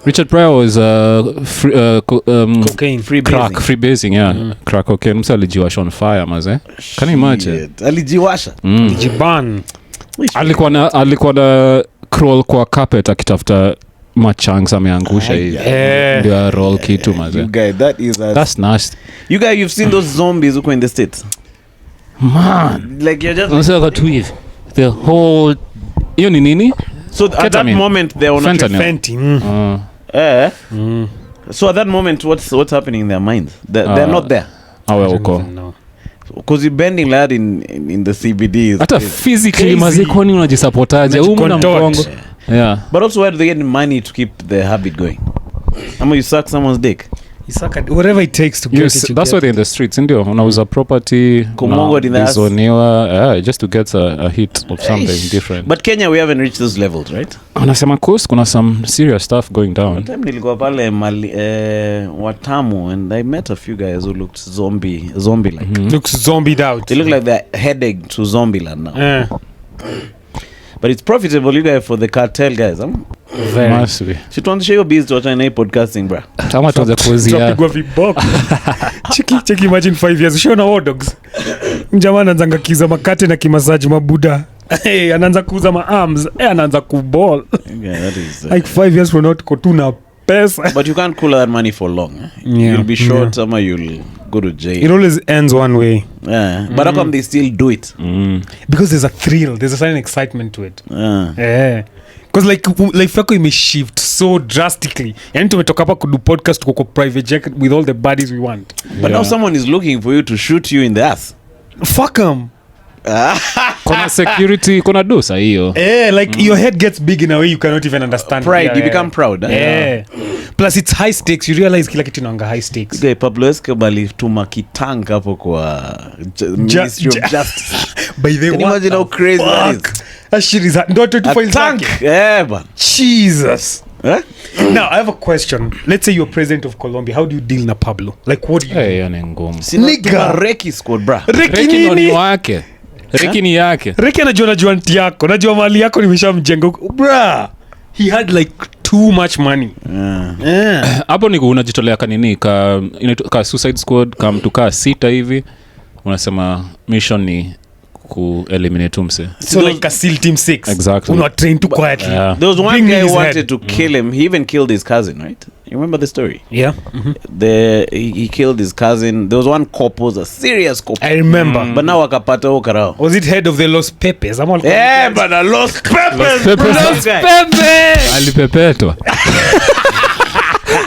Richard Pryor was Cocaine. free basing, yeah. Crack cocaine. Msa alijiwasha on fire, maze. Can you imagine? Shit. Alijiwasha. Jiban. Alikuwa na crawl kwa carpet akitafuta machangs ameangusha hivi. Ndio a roll kitu, maze. You guys, that is That's nasty. you guys, you've seen those zombies who in the States. Man. Like you're just Unasema tu hivi. The whole hiyo ni nini? so at that Ketamine. moment they're on a trip. Fentanyl. Fenty. So at that moment, what's happening in their minds? They're not there Awe uko. because you're bending lad in the CBD. Is Hata crazy. physically mazikoni unajisapotaje humu na mgongo. Yeah. But also, where do they get money to keep the habit going? Ama you suck someone's dick. You suck at whatever it takes to get Yes, it. You that's get why they're in the streets, ndio unauza property Kumongo in the ass. unazoniwa, just to get a hit of something Eish. different. But Kenya, we haven't reached those levels, right? Unasema course kuna some serious stuff going down. Time nilikuwa pale Watamu and I met a few guys who looked zombie like. Looks zombied out. They look like they're heading to zombie land now. But it's profitable, you guys, for the cartel guys. Very. Must be. Situanzishe hiyo biz tuachane na hii podcasting, bra. Kama tuanze kuuzia Tunapigwa viboko. Cheki imagine 5 years. Ushaona war dogs? Mjamaa anaanza kiza makate na kimasaji mabuda. Hey, anaanza kuuza ma-arms. Anaanza kuball. Yeah, that is, Like 5 years from now tuko tuna pesa. but you can't cool that money for long. Yeah. You'll be short, ama you'll go to jail. It always ends one way. Yeah. But how come they still do it? Because there's a thrill. There's a certain excitement to it. Yeah. Yeah. Because like life yako imeshift so drastically. Yani tumetoka hapa kudu podcast kwa private jet with all the buddies we want. But now someone is looking for you to shoot you in the ass. Fuck them. kuna security, kuna dosa hiyo. Like your head gets big in a way you cannot even understand. Pride, you become proud. Yeah. Plus it's high stakes. You realize kila kitu inaanga high stakes. Okay, Pablo Escobar alituma kitank hapo kwa Ministry of Justice. By the way, Can you imagine how crazy that is? That shit is ndoto tu A file tank. zake. Yeah, man. Jesus. Eh? Now I have a question. Let's say you're president of Colombia. How do you deal na Pablo? Like what do you do? Hiyo ni ngumu. Nigga. Reki squad, bra. Reki Reki ndo ni nini? wake. Reki ni yake. Reki anajua najua nti yako. Najua mali yako nimeshamjenga. Bruh. He had like too much money. Hapo ni unajitolea kanini ka suicide squad kam tukaa sita hivi unasema mission ni ku eliminate umse. So like a SEAL Team 6. Exactly. Uno train too quietly. There was one guy who wanted to kill him. He even killed his cousin, right? You remember the story? Yeah. He killed his cousin. There was one cop, was a serious cop. I remember. But now wakapata ukarao. Was it head of the Los Pepes? Yeah, but the Los Pepes. Los Pepes. Alipepetwa.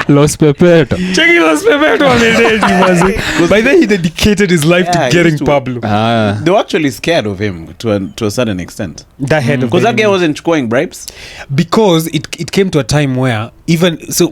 Los Pepeto. Cheki Los Pepeto wamedeji. By then he dedicated his life to getting Pablo. They were actually scared of him to a certain extent. That head of because that guy wasn't going bribes. Because it came to a time where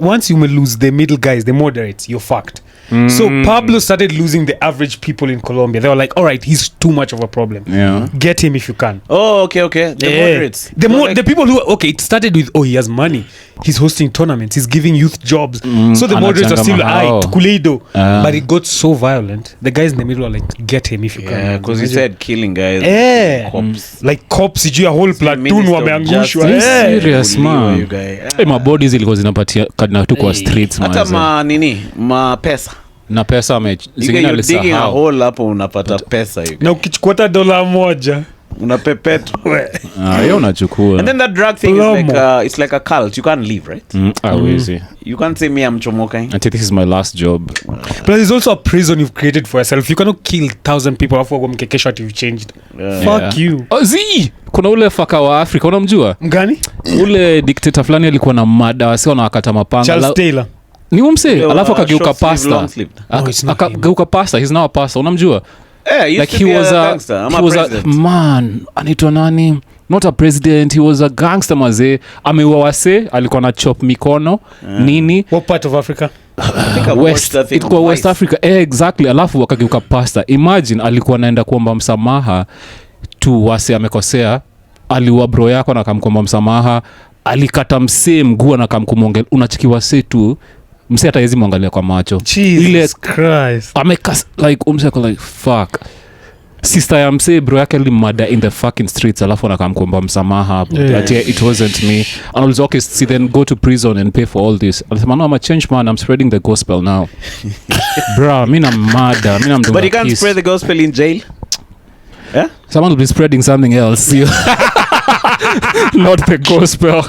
once you may lose the middle guys, the moderates, you're fucked. So Pablo started losing the average people in Colombia. They were like, all right, he's too much of a problem. Yeah. Get him if you can. Oh, okay. The moderates. The people who, it started with, he has money. He's hosting tournaments. He's giving youth jobs. So the moderates are still, Kuleido. But it got so violent. The guys in the middle are like, get him if you can. Yeah, because he said killing guys. Cops. Like cops, sijui a whole platoon wameangushwa. Serious, man. My bodies ilikuwa zinapatia kadna tu kwa streets, man. Hata ma pesa. Na pesa zingine alisahau. Digging a hole hapo unapata pesa hiyo. Na ukichukua $1 unapepetwa. Hiyo unachukua. And then that drug thing it's like a cult. You can't leave, right? Easy. You can't say me I'm chomoka. I think this is my last job. But there's also a prison you've created for yourself. You cannot kill 1,000 people after mkekesho ati you've changed. Fuck you. Kuna ule faka wa Afrika unamjua? Mgani? Ule dictator fulani alikuwa na mada wasio na wakata mapanga. Charles Taylor. Ni umse alafu akageuka pasta. Akageuka pasta. He's now a pastor. Unamjua? Yeah, like he was a man, anaitwa nani? Not a president, he was a gangster mazee. Ameua wase, alikuwa na chop mikono nini. What part of Africa? West Africa. Exactly. Alafu wakageuka pasta. Imagine alikuwa naenda kuomba msamaha tu wase amekosea. Aliua bro yako na akamkuomba msamaha. Alikata msee mguu na akamkumongea. Unachikiwa se tu mse hata hezi mwangalia kwa macho. Jesus Christ. Amekas like umseko like fuck. Sister ya mse bro yake alimada in the fucking streets alafu anakamkuomba msamaha hapo. It wasn't me. And I was okay, see then go to prison and pay for all this. Alisema no, I'm a change man, I'm spreading the gospel now. Bro, mimi na mada, mimi namdunga. But you can't spread the gospel in jail. Yeah? Someone will be spreading something else. Not the gospel.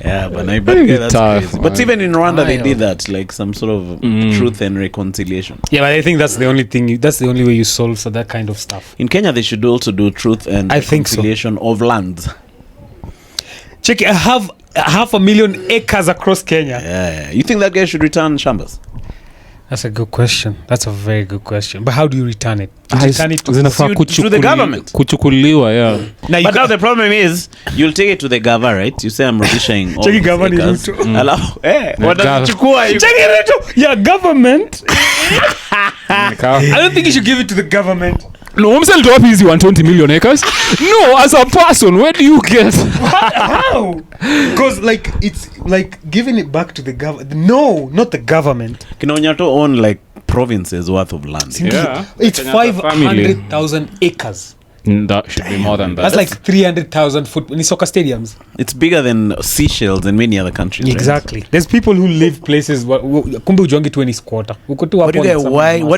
Yeah, but that's crazy. But even in Rwanda they did that, like some sort of truth and reconciliation. Yeah, but I think that's the only thing. That's the only way you solve for that kind of stuff. In Kenya they should also do truth and reconciliation of lands. Check it, I have 500,000 acres across Kenya. Yeah. You think that guy should return shambas? That's a good question. That's a very good question. But how do you return it? Return it to the government. Kuchukuliwa, yeah. But now the problem is, you'll take it to the government, right? You say I'm rubishing all these acres. Yeah, government. I don't think you should give it to the government. No, I'm selling to up easy 120 million acres. No, as a person, where do you get? How? Because like it's like giving it back to the government. No, not the government. Kinonyato own like provinces worth of land. Yeah. It's 500,000 acres. That should be more than that. That's like 300,000 football soccer stadiums. It's bigger than Seychelles and many other countries. Exactly. Right? There's people who live places. Kumbe ujongi 20 squatter. What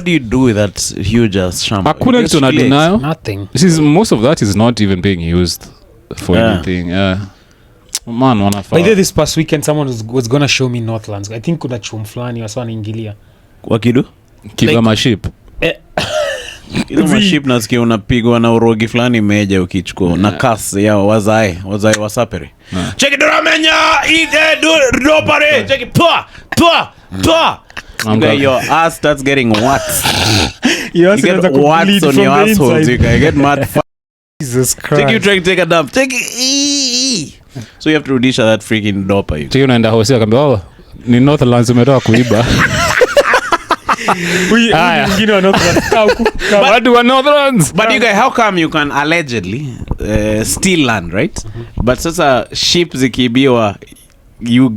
do you do with that huge ass shamba? Nothing. Most of that is not even being used for anything. Yeah. Man, by the way, this past weekend someone was gonna show me Northlands. I think kuna chum flani wasa wanaingilia. Wakidu? Kiva maship. Hizo maship nasikia unapigwa na urogi fulani meja ukichukua na kasi ya wazae wasaperi. Cheki doramenya ide do pare cheki pwa. Your ass starts getting watts. You get watts on your assholes. You get mad. Jesus Christ. Take a dump. So you have to rudisha that freaking dopa. So you naenda hosi akambia ni Northlands umetoka kuiba. But you guys, how come you can allegedly steal land, right? But sasa ship zikibiwa you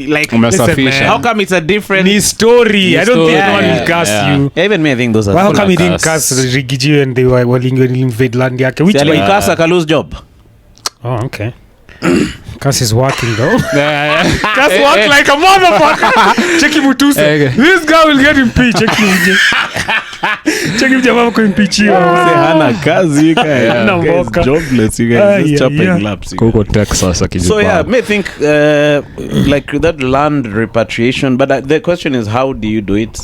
like how come it's a different story? I don't think anyone will cast you. Even me I think those are how come he didn't cast Rigiji and they were invade land yake which Kasa ka lose job. Oh, okay. Cass is working though. Yeah. Cass work like a motherfucker. Check him Mutuse. Okay. This guy will get impeached. Check him. Check him jamaa ko impeachiwa. hana kazi you guys. Hana You guys mboka. jobless you guys just chopping laps you guys. Kuko Texas akijipanga. So yeah, may think like that land repatriation, but the question is, how do you do it?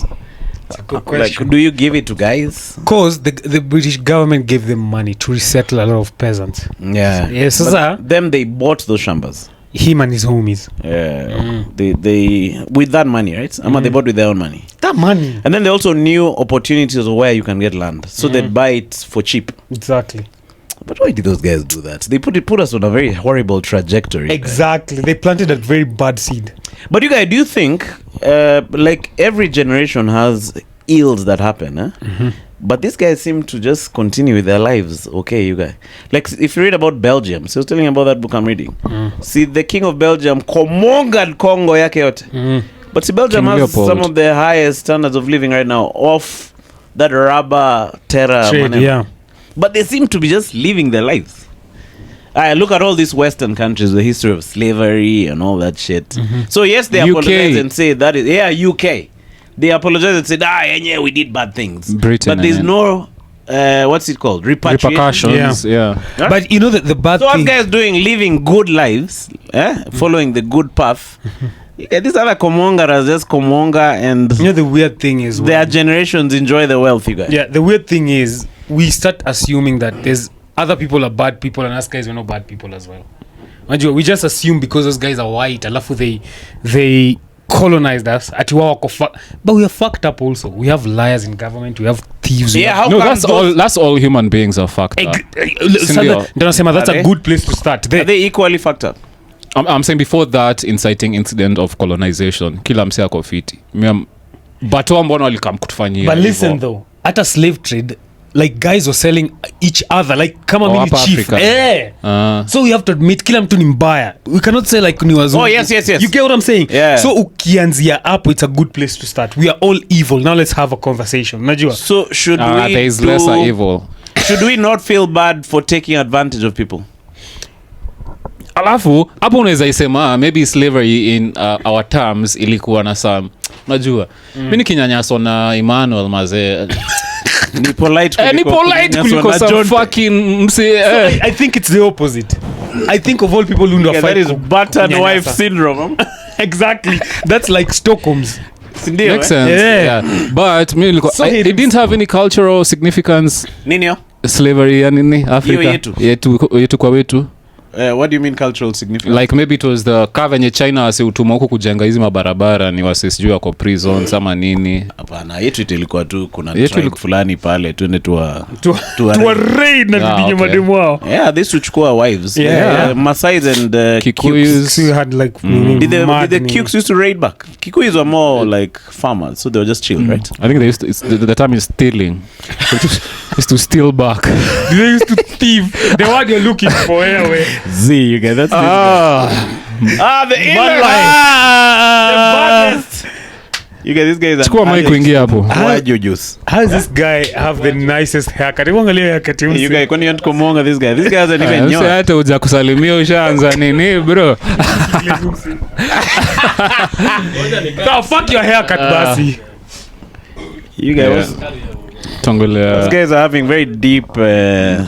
Good Like, do you give it to guys? Because the British government gave them money to resettle a lot of peasants. Yeah. Yes, But sir. them they bought those shambas. Him and his homies. Yeah. They with that money, right? They bought with their own money. That money. And then they also knew opportunities of where you can get land, so they'd buy it for cheap. Exactly. But why did those guys do that? They put us on a very horrible trajectory. Exactly. They planted a very bad seed. But you guys, do you think like every generation has ills that happen? But these guys seem to just continue with their lives. Okay, you guys. Like if you read about Belgium, so I was telling you about that book I'm reading. See, the king of Belgium komongad Congo yake yote. But see, Belgium King has Leopold. some of the highest standards of living right now off that rubber terror. Trade, whatever. yeah. But they seem to be just living their lives. I look at all these Western countries, the history of slavery and all that shit. So yes, they UK. apologize and say that is UK. They apologize and say, yeah, we did bad things. Britain, but there's yeah. no what's it called? Repatriation. Repercussions. Yeah. Huh? But you know that the bad So us thing. guys doing living good lives, following the good path. Yeah, these other Komongaras just Komonga and You know the weird thing is. their generations enjoy the wealth, you guys. Yeah, the weird thing is we start assuming that there's other people are bad people and us guys are not bad people as well. Unajua, we just assume because those guys are white, alafu they colonized us ati wao wako but we are fucked up also. We have liars in government, we have thieves. Yeah, how No, come that's all human beings are fucked up. Ndio nasema that's Are a they? good place to start. Are they equally fucked up? I'm saying before that inciting incident of colonization, kila mse ako fiti. But wao mbona walikam kutufanyia. But listen hivyo? though, at a slave trade, like guys were selling each other like kama mini hapa chief. Africa. So we have to admit kila mtu ni mbaya. We cannot say like ni wazungu. Oh, yes. You get what I'm saying? Yeah. So ukianzia hapo, it's a good place to start. We are all evil. Now let's have a conversation. Unajua? So should we There is lesser evil. Should we not feel bad for taking advantage of people? Alafu hapo unaweza isema maybe slavery in our terms ilikuwa na some unajua mimi nikinyanyaso na Emmanuel mazee Ni polite ni polite kuliko some fucking mse I think it's the opposite. I think of all people who know that is battered wife syndrome. Exactly. That's like Stockholm's. Sindio, makes sense Yeah. but mimi nilikuwa So it didn't have any cultural significance Nini? slavery ya nini Africa yetu kwa wetu. What do you mean cultural significance? Like maybe it was the venye China wasi utuma huku kujenga hizi mabarabara ni wasi sijui wako prisons ama nini. Hapana, yetu ilikuwa tu kuna Yetu tribe fulani pale twende tu raid na tudinye okay. mademu wao. yeah, this uchukua wives. Yeah. Masais and Kikuyus. So you had like Did the Kikuyus used to raid back? Kikuyus were more like farmers, so they were just chill, right? I think they used to, the term is stealing. Is to steal back. they used to thief. The one you're looking for anyway. Z, you get that? The inner the baddest. You get this guy is Chukua mic kuingia hapo. Why juice? How does this guy have the nicest haircut? Angalia haircut You guy kwani yant komonga this guy. This guy hasn't even Sasa known. hata uja kusalimia ushaanza nini bro? So fuck your haircut, basi. You guys Tongolea. these guys are having very deep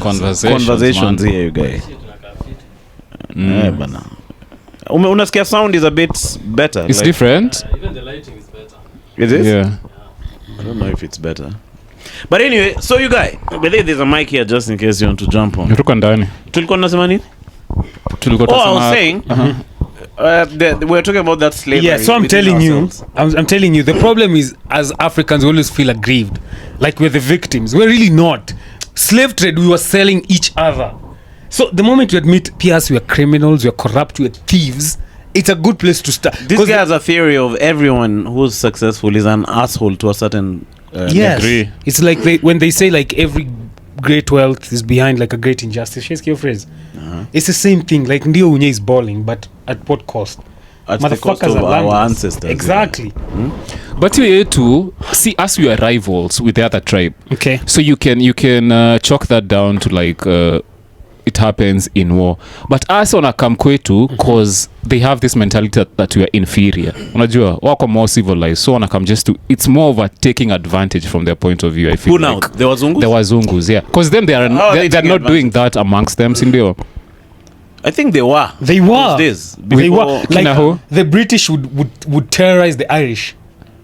conversations man. here, you guys. Bana. Unasikia sound is a bit better. It's different. Even the lighting is better. Is it? Yeah. I don't know if it's better. But anyway, so you guys, I believe there's a mic here just in case you want to jump on. Tuko ndani. Tulikuwa tunasema nini? Tulikuwa Oh, I tunasema was saying, we're talking about that slavery. Yeah, so I'm within telling you, ourselves. I'm telling you, the problem is as Africans we always feel aggrieved, like we're the victims. We're really not. Slave trade, we were selling each other. So the moment you admit, PS, we are criminals, we are corrupt, we are thieves, it's a good place to start. This guy has a theory of everyone who's successful is an asshole to a certain yes, degree. it's like when they say like every great wealth is behind like a great injustice. She's your phrase. It's the same thing. Like ndio unye is balling, but at what cost? at the cost Motherfuckers of are our landless. ancestors. Exactly. But you too see us, we are rivals with the other tribe. Okay. So you can chalk that down to like it happens in war, but us wanakam kwetu cause they have this mentality that we are inferior. Unajua wako more civilized, so wanakam just to, it's more of a taking advantage from their point of view. I feel who now the wazungus, yeah, because them they're not doing that amongst them, sindio? I think they were they were like who? the British would terrorize the Irish.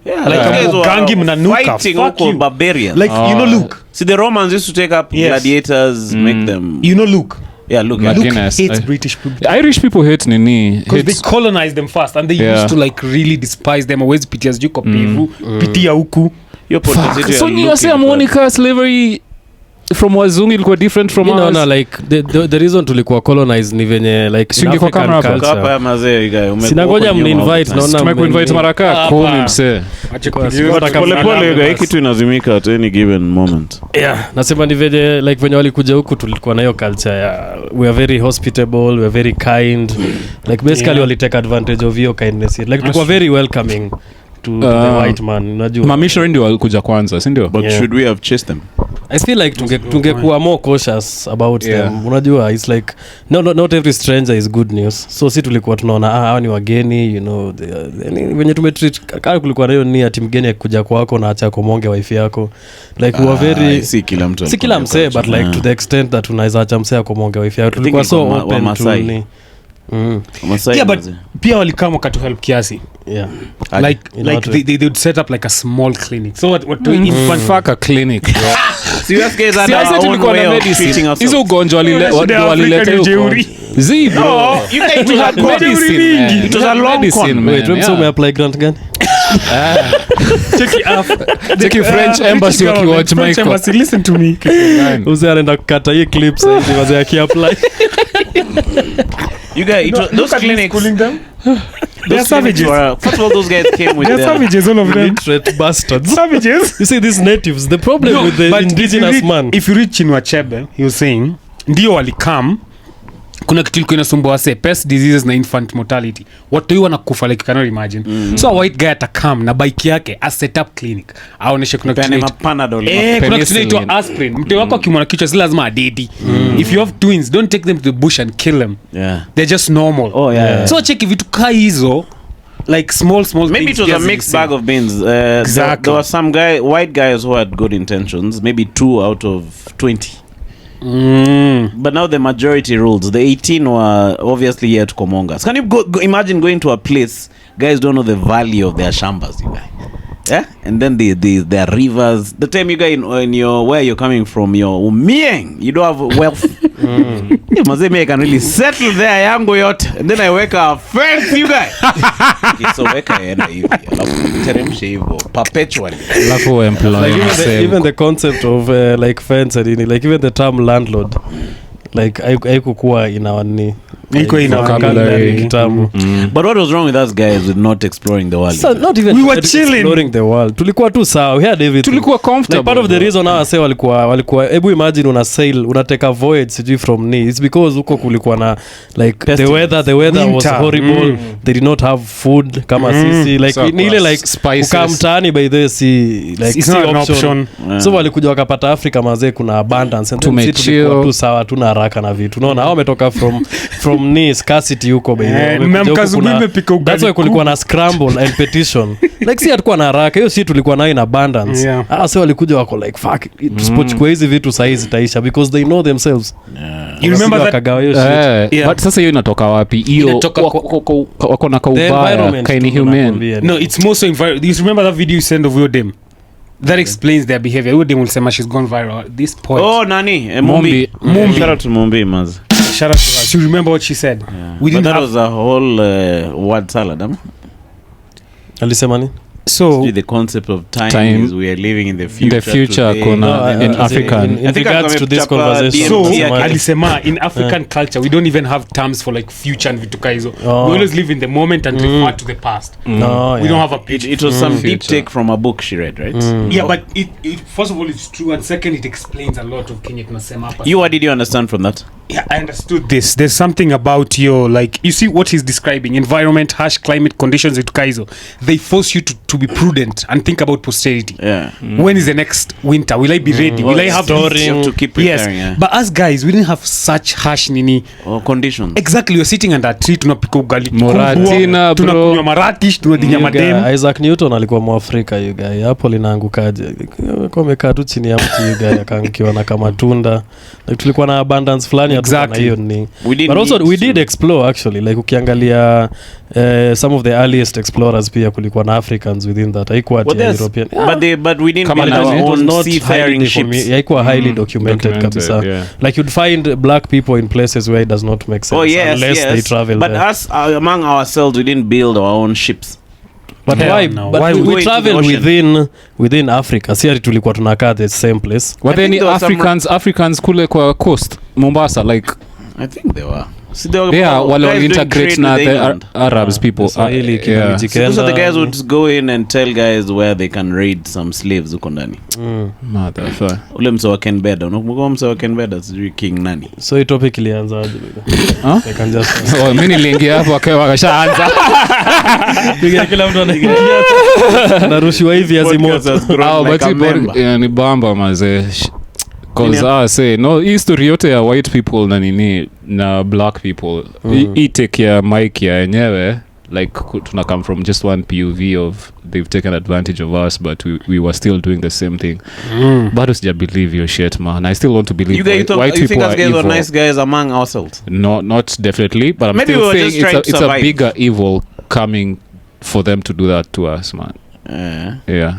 Yeah, like guys were Gangi mnanuka, fighting fuck huko you. barbarians. Like you know, Luke. See, the Romans used to take up gladiators, make them. You know, Luke. Yeah, Luke. Luke Guinness, hates British people. Irish people hate nini because they colonized them first, and they used to like really despise them. Always pitia sijui kwa pivu, pitia huku. So you say Monica slavery from wazungu ilikuwa different from us. No, like the reason tulikuwa colonized ni venye like Singe kwa kamera hapa. Hapa mazee guy. Sinagoja mninvite naona tumekuinvite maraka call mse. Pole guy, kitu inazimika at any given moment. Yeah, nasema ni venye like venye walikuja huku tulikuwa na hiyo culture ya we are very hospitable, we are very kind. Like basically wali take advantage of your kindness. Like tulikuwa very welcoming to the white man, unajua. Mamisho ndio walikuja kwanza, si ndio? But should we have chased them? I feel like tungekuwa more cautious about them. Unajua, it's like not every stranger is good news. So si tulikuwa tunaona hawa ni wageni, you know, wenye tumetreat kama kulikuwa nayo ni ati mgeni akikuja kwako na acha kumonge wife yako. Like we were very si kila mse but like to the extent that unaweza acha mse akumonge wife yako. Tulikuwa so open to ni yeah, but pia walikama katu help kiasi. Yeah. Like they would set up like a small clinic. So what fuck a clinic. Serious guys are tulikuwa na medicine. Hizo ugonjwa walileta huko. Zibo. You guys had medicine. It was a long con. Wait, remember we apply grant again? Check your French embassy watch Michael. Embassy, listen to me. Uzi anaenda kukata hii clips hizi wazi akiapply. You guys, those clinics schooling them. They're savages. First of all, those guys came with they're savages, all of them. Illiterate bastards. Savages. You see, these natives, the problem with the indigenous man. If you read Chinua Achebe, he was saying, ndio walikam, kuna kitu ilikuwa inasumbua wase, pest diseases na infant mortality. Watu hiyo wanakufa like you cannot imagine. So a white guy atakam na bike yake a set up clinic. Aoneshe kuna kitu inaitwa Panadol. Kuna kitu inaitwa aspirin. Mtu wako akimwona kichwa si lazima adedi. If you have twins, don't take them to the bush and kill them. Yeah. They're just normal. Oh yeah. So check vitu kai hizo like small maybe it was a mixed bag of beans. Exactly. There were some white guys who had good intentions, maybe 2 out of 20. But now the majority rules. The 18 were obviously here to Komongas. Can you go imagine going to a place guys don't know the value of their shambas, you guys? Yeah, and then their rivers. The time you guys in your where you're coming from, your umieng, you don't have wealth. Mazeme can really settle there yangu yote, and then I wake up first, you guys. It's so weka ena hivi, alafu teremshe hivyo perpetually. Alafu employ. Like even the concept of like fence and like even the term landlord, like haikukuwa inawani. But what was wrong with us guys with not exploring the world? So not even we were chilling exploring the world. Tulikuwa tu sawa, we had everything. Tulikuwa comfortable. Like part of the reason now I say walikuwa hebu imagine una sail, una take a voyage sijui from ni. It's because huko kulikuwa na like the weather winter was horrible. They did not have food kama sisi like so ni ile like ukamtaani by the sea like it's not an option. So walikuja wakapata Africa mazee kuna abundance and then tulikuwa tu sawa tuna haraka na vitu. Unaona hao wametoka from ni scarcity huko by the that's why kulikuwa na scramble and petition like si hatakuwa na haraka hiyo si tulikuwa nayo in abundance. So walikuja wako like fuck tusipochukua hizi vitu saa hizi taisha because they know themselves. You remember that? But sasa hiyo inatoka wapi? Hiyo wako na kaubaya kaini human. No, it's more so environment. You remember that video you sent of Yodem? That explains their behavior. Yodem will say she's gone viral at this point. Oh nani Mumbi. Shout out to Mumbi maz. Shout out to her. She remember what she said. We didn't that was a whole word salad. Alisema nini? So the concept of time is we are living in the future. In Africa. In regards to this conversation. So alisema in African culture we don't even have terms for like future and vitu kaizo. We always live in the moment and refer to the past. We don't have a picture. It was some deep take from a book she read, right? Yeah, but it first of all it's true and second it explains a lot of Kenya tunasema hapa. What did you understand from that? Yeah, I understood this. There's something about your, like, you see what he's describing, environment, harsh climate conditions at Kaizo. They force you to be prudent and think about posterity. Yeah. When is the next winter? Will I be ready? Will I have storing? You have to keep preparing. Yes. But us guys, we didn't have such harsh nini. Or conditions. Exactly, you're sitting under a tree, tunapika ugali. Moratina, bro. Tunakunywa maratish, tunadinya madem. Isaac Newton alikuwa Mwafrika you guy. Hapo linaangukaje? Kwa mekaa tu chini ya mti you guy akaangukiwa na kama tunda. Like tulikuwa na abundance fulani exactly. hiyo ni. But also we did explore actually, like ukiangalia some of the earliest explorers pia kulikuwa na Africans within that. Haikuwa European. Yeah. But we didn't build our own seafaring ships. Haikuwa highly documented kabisa. Yeah. Like you'd find black people in places where it does not make sense unless they travel but there. us among ourselves we didn't build our own ships. But why? No. But Why we travel within Africa. Si tulikuwa tunakaa the same place. Were there any Africans kule kwa coast Mombasa, like I think they were. wale integrate na the Arabs people. So the guys would go in and tell guys where they can raid some slaves uko ndani. Motherfucker. Ule mse wa Ken Beda, unakumbuka mse wa Ken Beda sijui King nani? So hii topic ilianza aje? I can just mimi niliingia hapo akawa kashaanza. Kila mtu anaingia. Narushiwa hivi azimoto. Ni bamba mazee. Cause say no history yote ya white people na nini na black people take ya mic ya enyewe like tuna come from just one POV of they've taken advantage of us but we were still doing the same thing. But I believe your shit, man. I still want to believe white people you think us guys evil. were nice guys among ourselves? No, not definitely, but I'm maybe still we saying it's a bigger evil coming for them to do that to us, man. Yeah.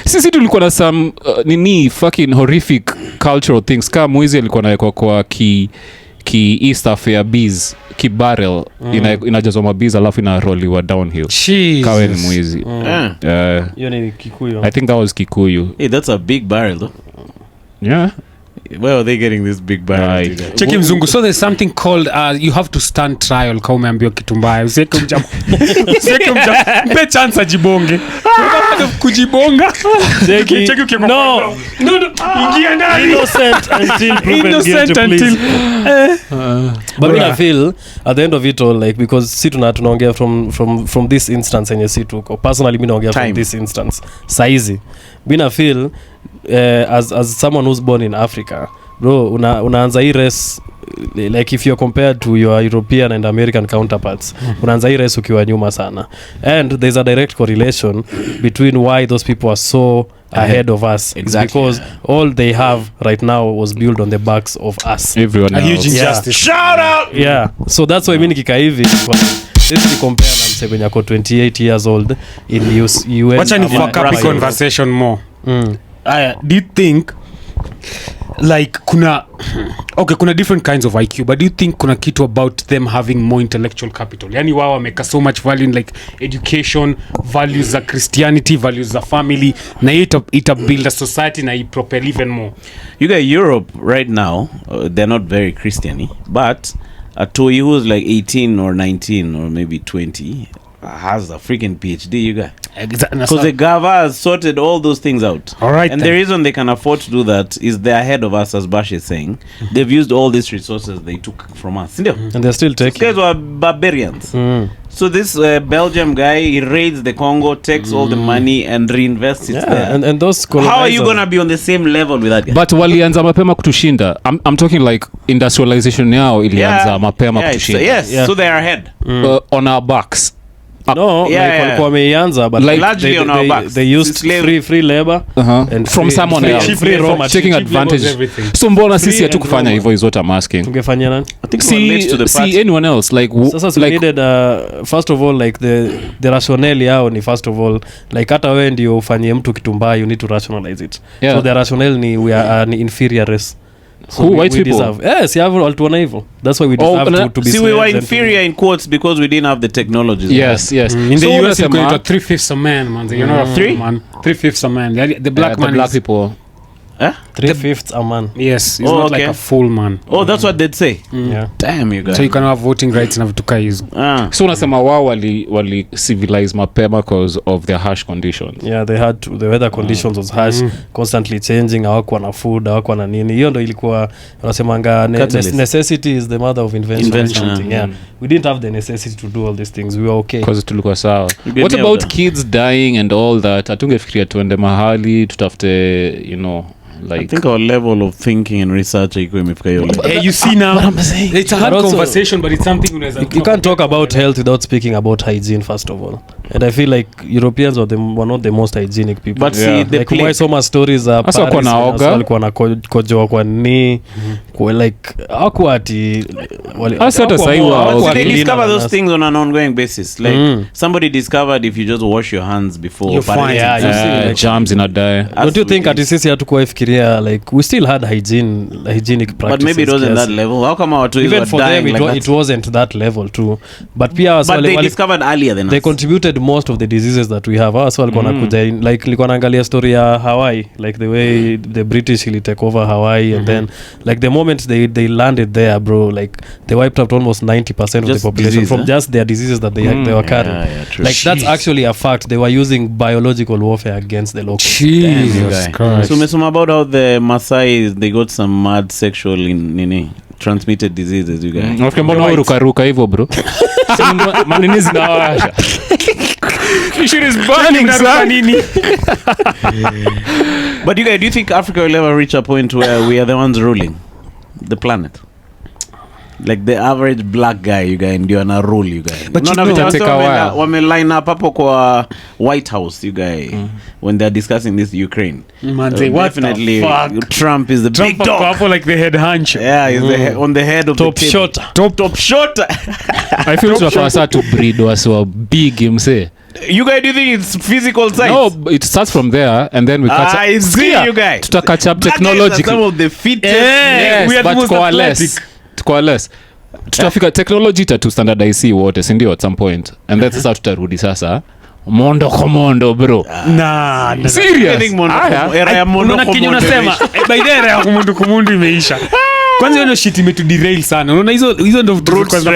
Sisi tulikuwa na some nini fucking horrific cultural things. Kama mwizi alikuwa naekwa kwa ki east affair bees ki barrel inajazwa mabees alafu inaroliwa downhill. Kawe ni mwizi. Hiyo ni Kikuyu. I think that was Kikuyu. Hey, that's a big barrel though. Yeah. Where are they getting this big barrel? Cheki mzungu. So there's something called you have to stand trial kama umeambiwa kitu mbaya. Usiweke mjama. Mpe chance ajibonge. Kujibonga. Cheki No. Ingia ndani. Innocent until proven guilty. But I feel at the end of it all, like, because si tunaongea from this instance yenye si tuko personally mimi naongea from this instance saizi mimi feel as someone who's born in Africa bro unaanza hii race like if you're compared to your European and American counterparts unaanza hii race ukiwa nyuma sana and there's a direct correlation between why those people are so ahead of us. Exactly. Because all they have right now was built on the backs of us. Everyone else. A huge injustice. Shout out. Yeah. So that's why mimi nikika hivi let's compare na msebenya ko 28 years old in US. Wacha ni fuck up the conversation more. Do you think like kuna different kinds of IQ, but do you think kuna kitu about them having more intellectual capital? Yani wao wameka so much value in like education, values za Christianity, values za family, na ita build a society na propel even more. You got Europe right now, they're not very Christian-y, but a toy who's like 18 or 19 or maybe 20 has a freaking PhD, you guys. Exactly. Because the Gava has sorted all those things out. All right. And the reason they can afford to do that is they're ahead of us, as Bash is saying. They've used all these resources they took from us. And they're still taking. These guys were barbarians. So this Belgium guy, he raids the Congo, takes all the money and reinvests it there. And those how are you going to be on the same level with that guy? But walianza mapema kutushinda. I'm talking like industrialization yao ilianza mapema kutushinda. Yes, so they are ahead. On our backs. No, walikuwa wameianza but like largely on our backs. They used free labor and from someone else taking advantage. So mbona sisi hatukufanya hivyo is what I'm asking. Tungefanya nani? I think see anyone else like sasa we needed first of all like the rationale yao ni first of all like hata wewe ndio ufanyie mtu kitu mbaya you need to rationalize it. So the rationale ni we are an inferior race. So white people deserve, yes, you have altwana evil. That's why we deserve to be. See, we were inferior in quotes because we didn't have the technologies. Yes. In the US, you're going to 3/5 a man, man. You're not a 3 man. 3/5 a man. The black man. The black people. 3/5 a man. Yes, he's Oh, not like okay. a full man. Oh, that's what they'd say. Yeah. Damn, you guys. So you can have voting rights na vitu kaa hizo. So unasema wao wali civilize mapema because of their harsh conditions. Yeah, they had to, the weather conditions was harsh, constantly changing, hawakuwa na food, hawakuwa na nini. Hiyo ndo ilikuwa wanasemanga necessity is the mother of invention or something. Yeah. We didn't have the necessity to do all these things. We were okay. Because tulikuwa sawa. You What get about nailed. kids dying and all that? Atungefikiria tuende mahali tutafute, you know, I like think our level of thinking and research ikuwa imefika hiyo level. Hey, you see now, it's a hard But also, conversation, but it's something unaweza You can't talk about health without speaking about hygiene first of all. And I feel like Europeans were not the most hygienic people. But see, Yeah. the like plague- why so much stories are Asa wako na oga. walikuwa na kojoa kwa ni like hawakuwa ati Asa hata sahi wa But oga. they clean discover and those us. things on an ongoing basis. Like somebody discovered if you just wash your hands before. You're fine. Yeah, you see, like, Germs inadae. don't you think ati sisi hatukuwa ifikiria like we still had hygienic practices? But maybe it wasn't that kiasi. level. How come our trees Even were for dying them like that? it wasn't that level too. But pia But they discovered earlier than they us. contributed most of the diseases that we have. So walikuwa nakuja like nilikuwa naangalia story ya Hawaii, like the way the British really take over Hawaii and then like the moment they landed there, bro, like they wiped out almost 90% of the Just population disease, from just their diseases that they were carrying. Yeah, true. Like that's actually a fact. They were using biological warfare against the locals. Jesus Christ. So umesoma about how the Maasai they got some mad sexual transmitted diseases, you guys. Nafikiri mbona urukaruka hivyo bro? Manini zinawasha. Shit is burning, nini? But you guys, do you think Africa will ever reach a point where we are the ones ruling the planet? Like the average black guy, you guys, ndio ana rule, you guys. But you know, take a while. wame line up hapo kwa White House, you guys, when they're discussing this Ukraine. Man, say, what Definitely, the fuck? Trump is the big Trump dog. hapo like the head hunch. Yeah, he's on the head of Top the table. shot. Top shot. I feel tunafaa saa to breed wasiwa big mse. You guys, do you think it's physical science? No, it starts from there and then we catch I see Sikia, you guys. tuta catch up Black guys are technologically. some of the fittest. Yes, we are the but most coalesce. Tutafika technology tatu standardize wote si ndio at some point and then sasa tutarudi sasa mondo komondo bro. Nah, I Serious? think Aya. era ya mondo unaona kenye unasema by the era ya kumundu imeisha. Kwanza hiyo shit imetu derail sana. Unaona hizo ndio vitu kwanza.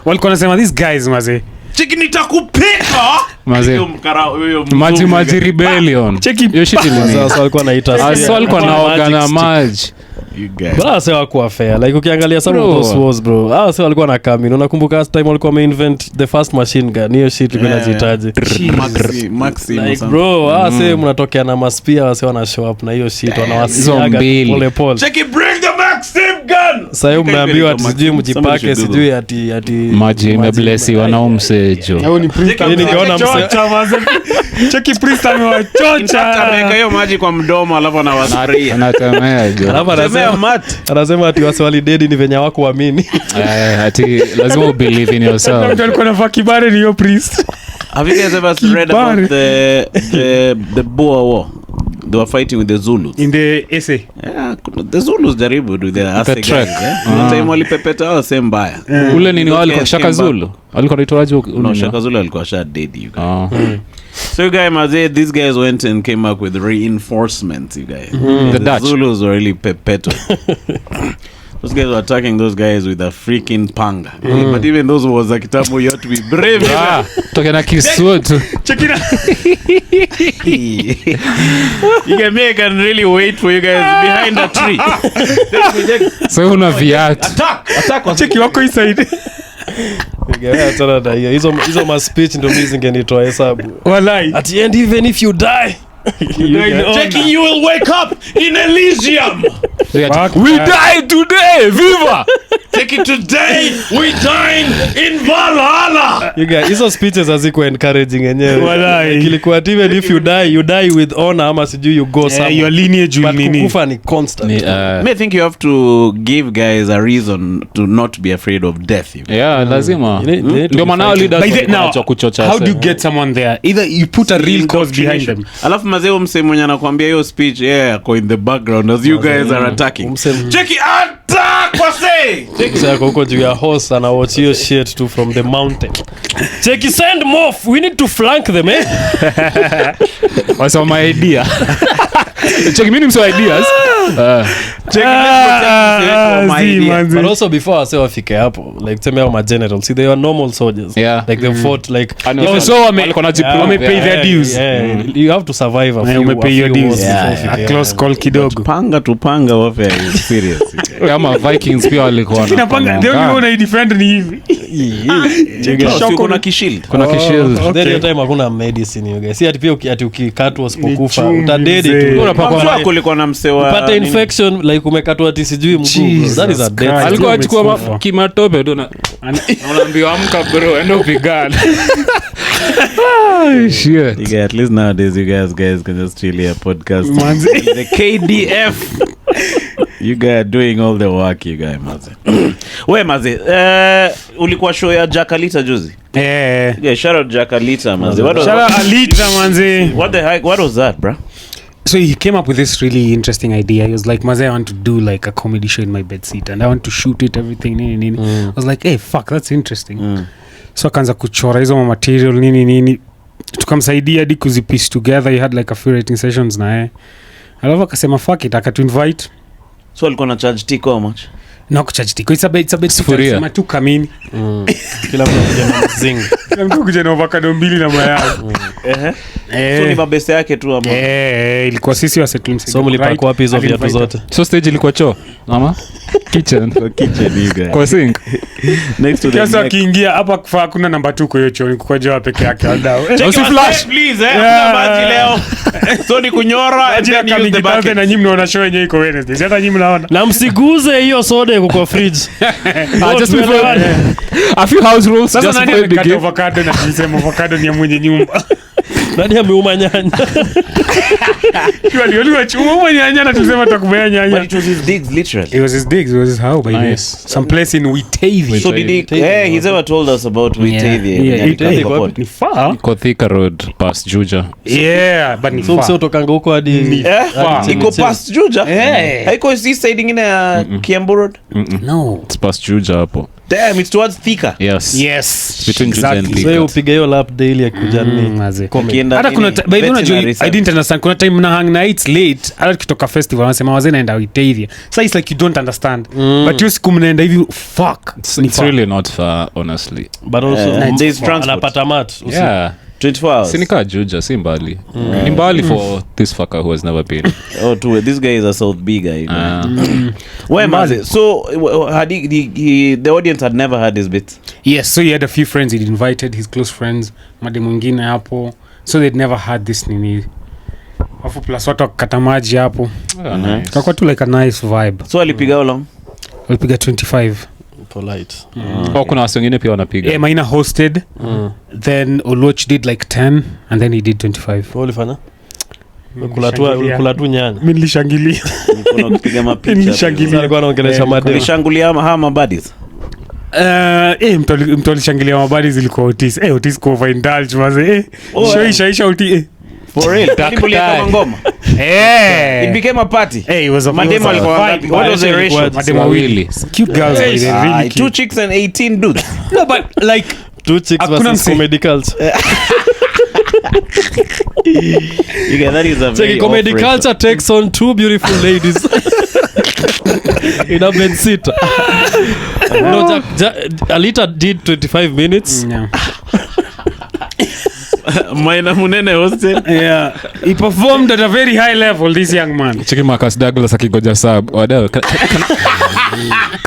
Walikuwa wanasema these guys maze. Cheki nitakupika. Maze. Maji rebellion. Cheki. Hiyo shit ilini. Sasa walikuwa naita Asa walikuwa naoga na maji. You guys. But hasa hawakuwa fair. Like ukiangalia some Bro. of those wars, bro. Hasa walikuwa na come in. Unakumbuka last time walikuwa invent the first machine gun. Hiyo shit ilikuwa inajitaji. Maxi. Like bro, hasa mnatokea na maspia wase wana show up na hiyo shit wanawasiaga Zombie. Check pole. it, bring the Maxim gun. Sasa hiyo mmeambiwa ati sijui Somebody mjipake should do sijui ati Maji imeblessiwa na umsejo. Hao ni priest. Mimi ningeona Chocha maze. Cheki priest amewachocha. Ameweka hiyo maji kwa mdomo alafu anawasaria. Anatemea jo. Alafu Semea mat. anasema ati wase walidedi ni venye wako waamini. Ati lazima believe in yourself. Mtu alikuwa anavaa kibare ni hiyo priest. Have you guys ever read about the Boer War? They were fighting with the Zulus. In the essay. Yeah, the Zulus jaribu with the Ase guys. trek. Yeah? Time walipepeta hao same mbaya. Ule nini wale Yes, Shaka came Zulu. Alikuwa anaitwaje No, Shaka Zulu alikuwa sha dead, you guys. Oh. So you guys, Maze, these guys went and came up with reinforcements, you guys. The Dutch. Zulus were really pepeto. Those guys were attacking those guys with a freaking panga. But even those was a kitabu, you have to be brave. Toke na kisutu. You can make and really wait for you guys behind a tree. So una viatu. Attack. Cheki wako inside. Tena na hiyo hizo ma speech ndio mimi zingenitoa hesabu. Walai. At the end even if you die Checking, you will wake up in Elysium. We die today, viva. Take it today. We dine in Valhalla. you guys hizo speeches hazikuwa encouraging yenyewe. Walai. Kilikuwa even if you die with honor ama sijui you go somewhere. Your lineage will But nini. kukufa ni constant. I think you have to give guys a reason to not be afraid of death. Yeah, lazima. They need to Ndio be maana leaders By the- now, wanacho kuchocha. how do you get someone there? Either you put a real cause behind them. Alafu mazee msee mwenye anakuambia hiyo speech ako in the background as you guys are attacking. Check it, attack wase. Sasa huko juu ya horse ana watch hiyo shit too from the mountain. Check it, send them off. We need to flank them, eh? Wasoma idea. check mimi mso ideas but also before I say wafike hapo like tell me how my general see they are normal soldiers like they fought like so wame pay their dues you have to survive a few umepay your dues a close call kidogo tupanga wafe serious kama Vikings pia walikuwa na panga they only want to defend ni hivi kuna kishield that time hakuna medicine you guys see ati pia ati ukikatwa usipokufa utadedi tu unapaka kulikuwa na msewa upata infection like umekatwa ati sijui mguu that is a death alikuwa achukua kimatope tu na unaambiwa amka bro enda upigane shit you guys, at least nowadays you guys can just chill here podcast the KDF you guys are doing all the work you guys maze we maze ulikuwa show ya Jakalita juzi yeah shout out Jakalita maze shout out Alita manze what was that bro? So he came up with this really interesting idea. He was like, Maze, I want to do like a comedy show in my bedseat and I want to shoot it, everything, nini. I was like, hey, fuck, that's interesting. So akaanza kuchora hizo material, nini. Tukamsaidia hadi kuzipiece together. He had like a few writing sessions na yeye. Alafu akasema, fuck it, akatu-invite. So alikuwa na charge tiko how much? No kucharge tiko. It's a bit sema tu kamini. Kila mtu kuja na zing. Kila mtu kuja na avocado 2 na mayai. So ni mabeste yake tu ama ilikuwa sisi wa settling. So mlipaka wapi hizo viatu zote? So stage ilikuwa choo ama kitchen you guys kwa sink next to the kiasi akiingia hapa kufaa kuna namba 2 kwa hiyo choo ni kwa jawa peke yake wadau flash please kuna maji leo so ni kunyora and then use the bucket na nyinyi mnaona show yenyewe iko Wednesday hata nyinyi mnaona na msiguze hiyo soda iko kwa fridge just before a few house rules sasa just nani before the amekata avocado na tuseme avocado ni ya mwenye nyumba nani ameuma nyanya Kiwali chuma nyanya na tuseme tutakubea nyanya. But it was his digs literally. It was his digs, it was his how by nice. Some place in Witavia. So did he he's ever told us about Witavia. Yeah, ni far. Kothika Road past Juja. Yeah, but ni far. So utokanga huko hadi iko past Juja. Haiko east side ingine ya Kiambu Road. No. It's past Juja hapo. Damn, it's towards Thika. Yes. Between Juja and Thika. So upige hiyo lap daily ya kujani. Hata kuna by the way I didn't understand kuna time na hang nights late hata kutoka festival wanasema wazee naenda Witavia. So it's like you don't understand. But you siku mnaenda hivi fuck. It's really not far honestly. But also there's transport. Anapata mat. Yeah. 24 hours. Sinika Juja, si mbali. Ni mbali for this fucker who has never been. This guy is a South B guy. Where Mazi? So had the audience had never heard his bit. Yes, so he had a few friends he'd invited, his close friends, made mwingine hapo. So they'd never heard this nini. Afu plus watu wakata maji hapo. Nice. Kwa tu like a nice vibe. So alipiga how long? Alipiga 25. Polite. Kuna watu wengine pia wanapiga. Maina hosted. Then Oloch did like 10 and then he did 25. Ulifanya? Kula tu nyanya. Mimi nilishangilia. Kuna kupiga mapicha. Nilishangilia. Alikuwa anaongelesha madem. Nilishangilia hama buddies. Mtu alishangilia mabadi zilikuwa Otis. Otis kwa overindulge maze. Shoisha Otis. For real. Alipulia kama ngoma. It became a party. It was a mademo alikuwa ngapi? What was the ratio? Mademo wawili. Cute girls were really cute. 2 chicks and 18 dudes. No, but like 2 chicks versus comedy culture. That is a very comedy culture takes on 2 beautiful ladies in a bed seat. No, Alita did 25 minutes. Yeah. Maina Munene hosted. Yeah. He performed at a very high level, this young man. Cheki Marcus Douglas akigoja sub. Wadau. Can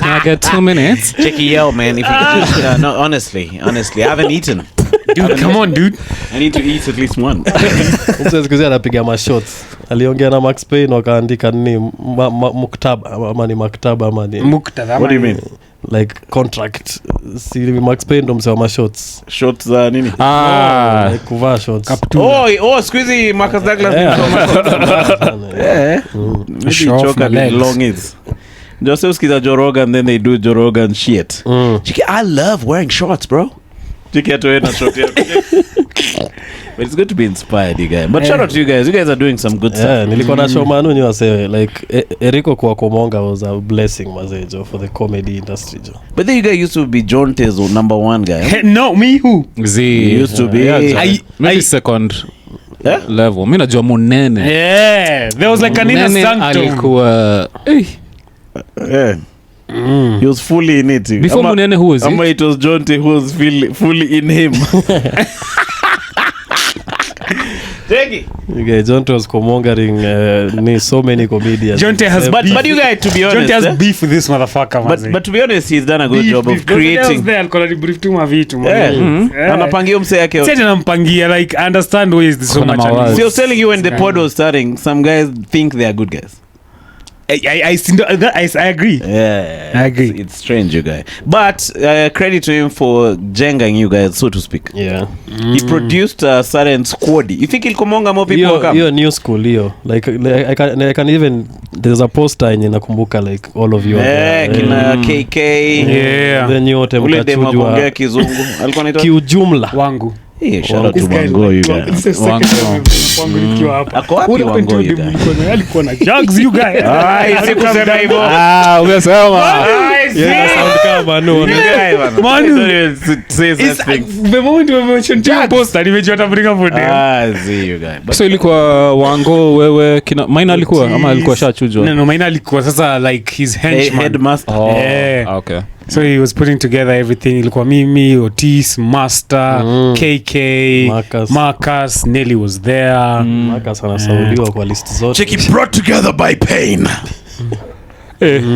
I get 2 minutes? Cheki yo man, if you could just, no, honestly, I haven't eaten. Dude, come on, dude. I need to eat at least one. Msikuzi anapiga mashots. Aliongea na Max Payne wakaandika nini muktaba ama ni maktaba ama ni muktaba. What do you mean? Like contract. Si Max Payne ndo msewa mashots. Shots za nini? Like kuvaa shots. Squeezy Marcus Douglas. Maybe choke at long is. Joseph skiza Joe Rogan, then they do Joe Rogan shit. Chiki, I love wearing shorts, bro. Chiki atoena short. But it's good to be inspired, you guys. But shout out to you guys. You guys are doing some good stuff. Nilikuwa na show manu ni wase like Eriko kwa Komonga was a blessing mazejo for the comedy industry jo. But then you guys used to be John Tezo #1 guy. No, me who? Z used to be. maybe second. level. Mi najua Munene. Yeah, there was like an inner Munene sanctum. alikuwa Yeah. He was fully in it. Before Munene, who was Ama it? it was Jonte who was fully in him. Okay, Jonte was comongering so many comedians. Jonte has But you guys, to be honest, Jonte has beef with this motherfucker. but to be honest, he's done a good job of creating. Anapangia mse yake. Sasa nampangia like I understand why is this so Kuna much. mawazo. So I was telling you when the pod was starting, some guys think they are good guys. I agree. Yeah, I agree. It's strange, you guys. But credit to him for jengang you guys, so to speak. Yeah. He produced a certain squad. You think he'll komonga more people will come? You're new school, Leo. Like I can even. There's a poster in nakumbuka like all of you. Kina KK. Yeah. Then you wote Ule dema kuongea mkachujwa kizungu. Alikuwa anaitwa kiujumla. Wangu. Hey, shout out This to guy is Wango, you like, guys. this is the second time Wangu nikiwa hapa. Ako wapi What happened Wango, to you them? guys? Alikuwa na jugs, you guys. Sikusema hivyo. Umesema. Yeah, sound kama no. You guys, man. Manu. Don't even say such things. The moment we mentioned your poster, nimejua tabringa for them. See you guys. But So ilikuwa Wango, wewe kina Maina alikuwa ama alikuwa No, shachujwa? no, Maina alikuwa sasa like his henchman. headmaster. Yeah. Okay. So he was putting together everything. Ilikuwa mimi, Otis, Master, KK, Marcus, Nelly was there. Marcus anasaudiwa kwa list zote. Check it brought together by pain.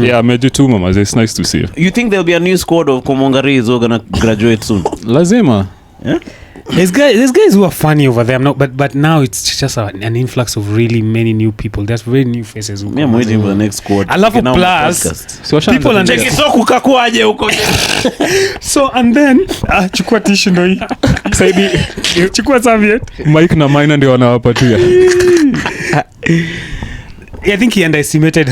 Yeah, amejituma maze. It's nice to see you. You think there'll be a new squad of Komongaris who are gonna graduate soon? Lazima. Yeah? There's guys who are funny over there. No, but now it's just an influx of really many new people. There's very new faces. Who Me, I'm waiting for the next squad. Alafu Now plus, podcast. Si washaanza people and Check it so kukakuaje huko. so and then chukua tishu ndo hii. Saidi chukua serviette. Mike na Maina ndio wanawapatia. I think he underestimated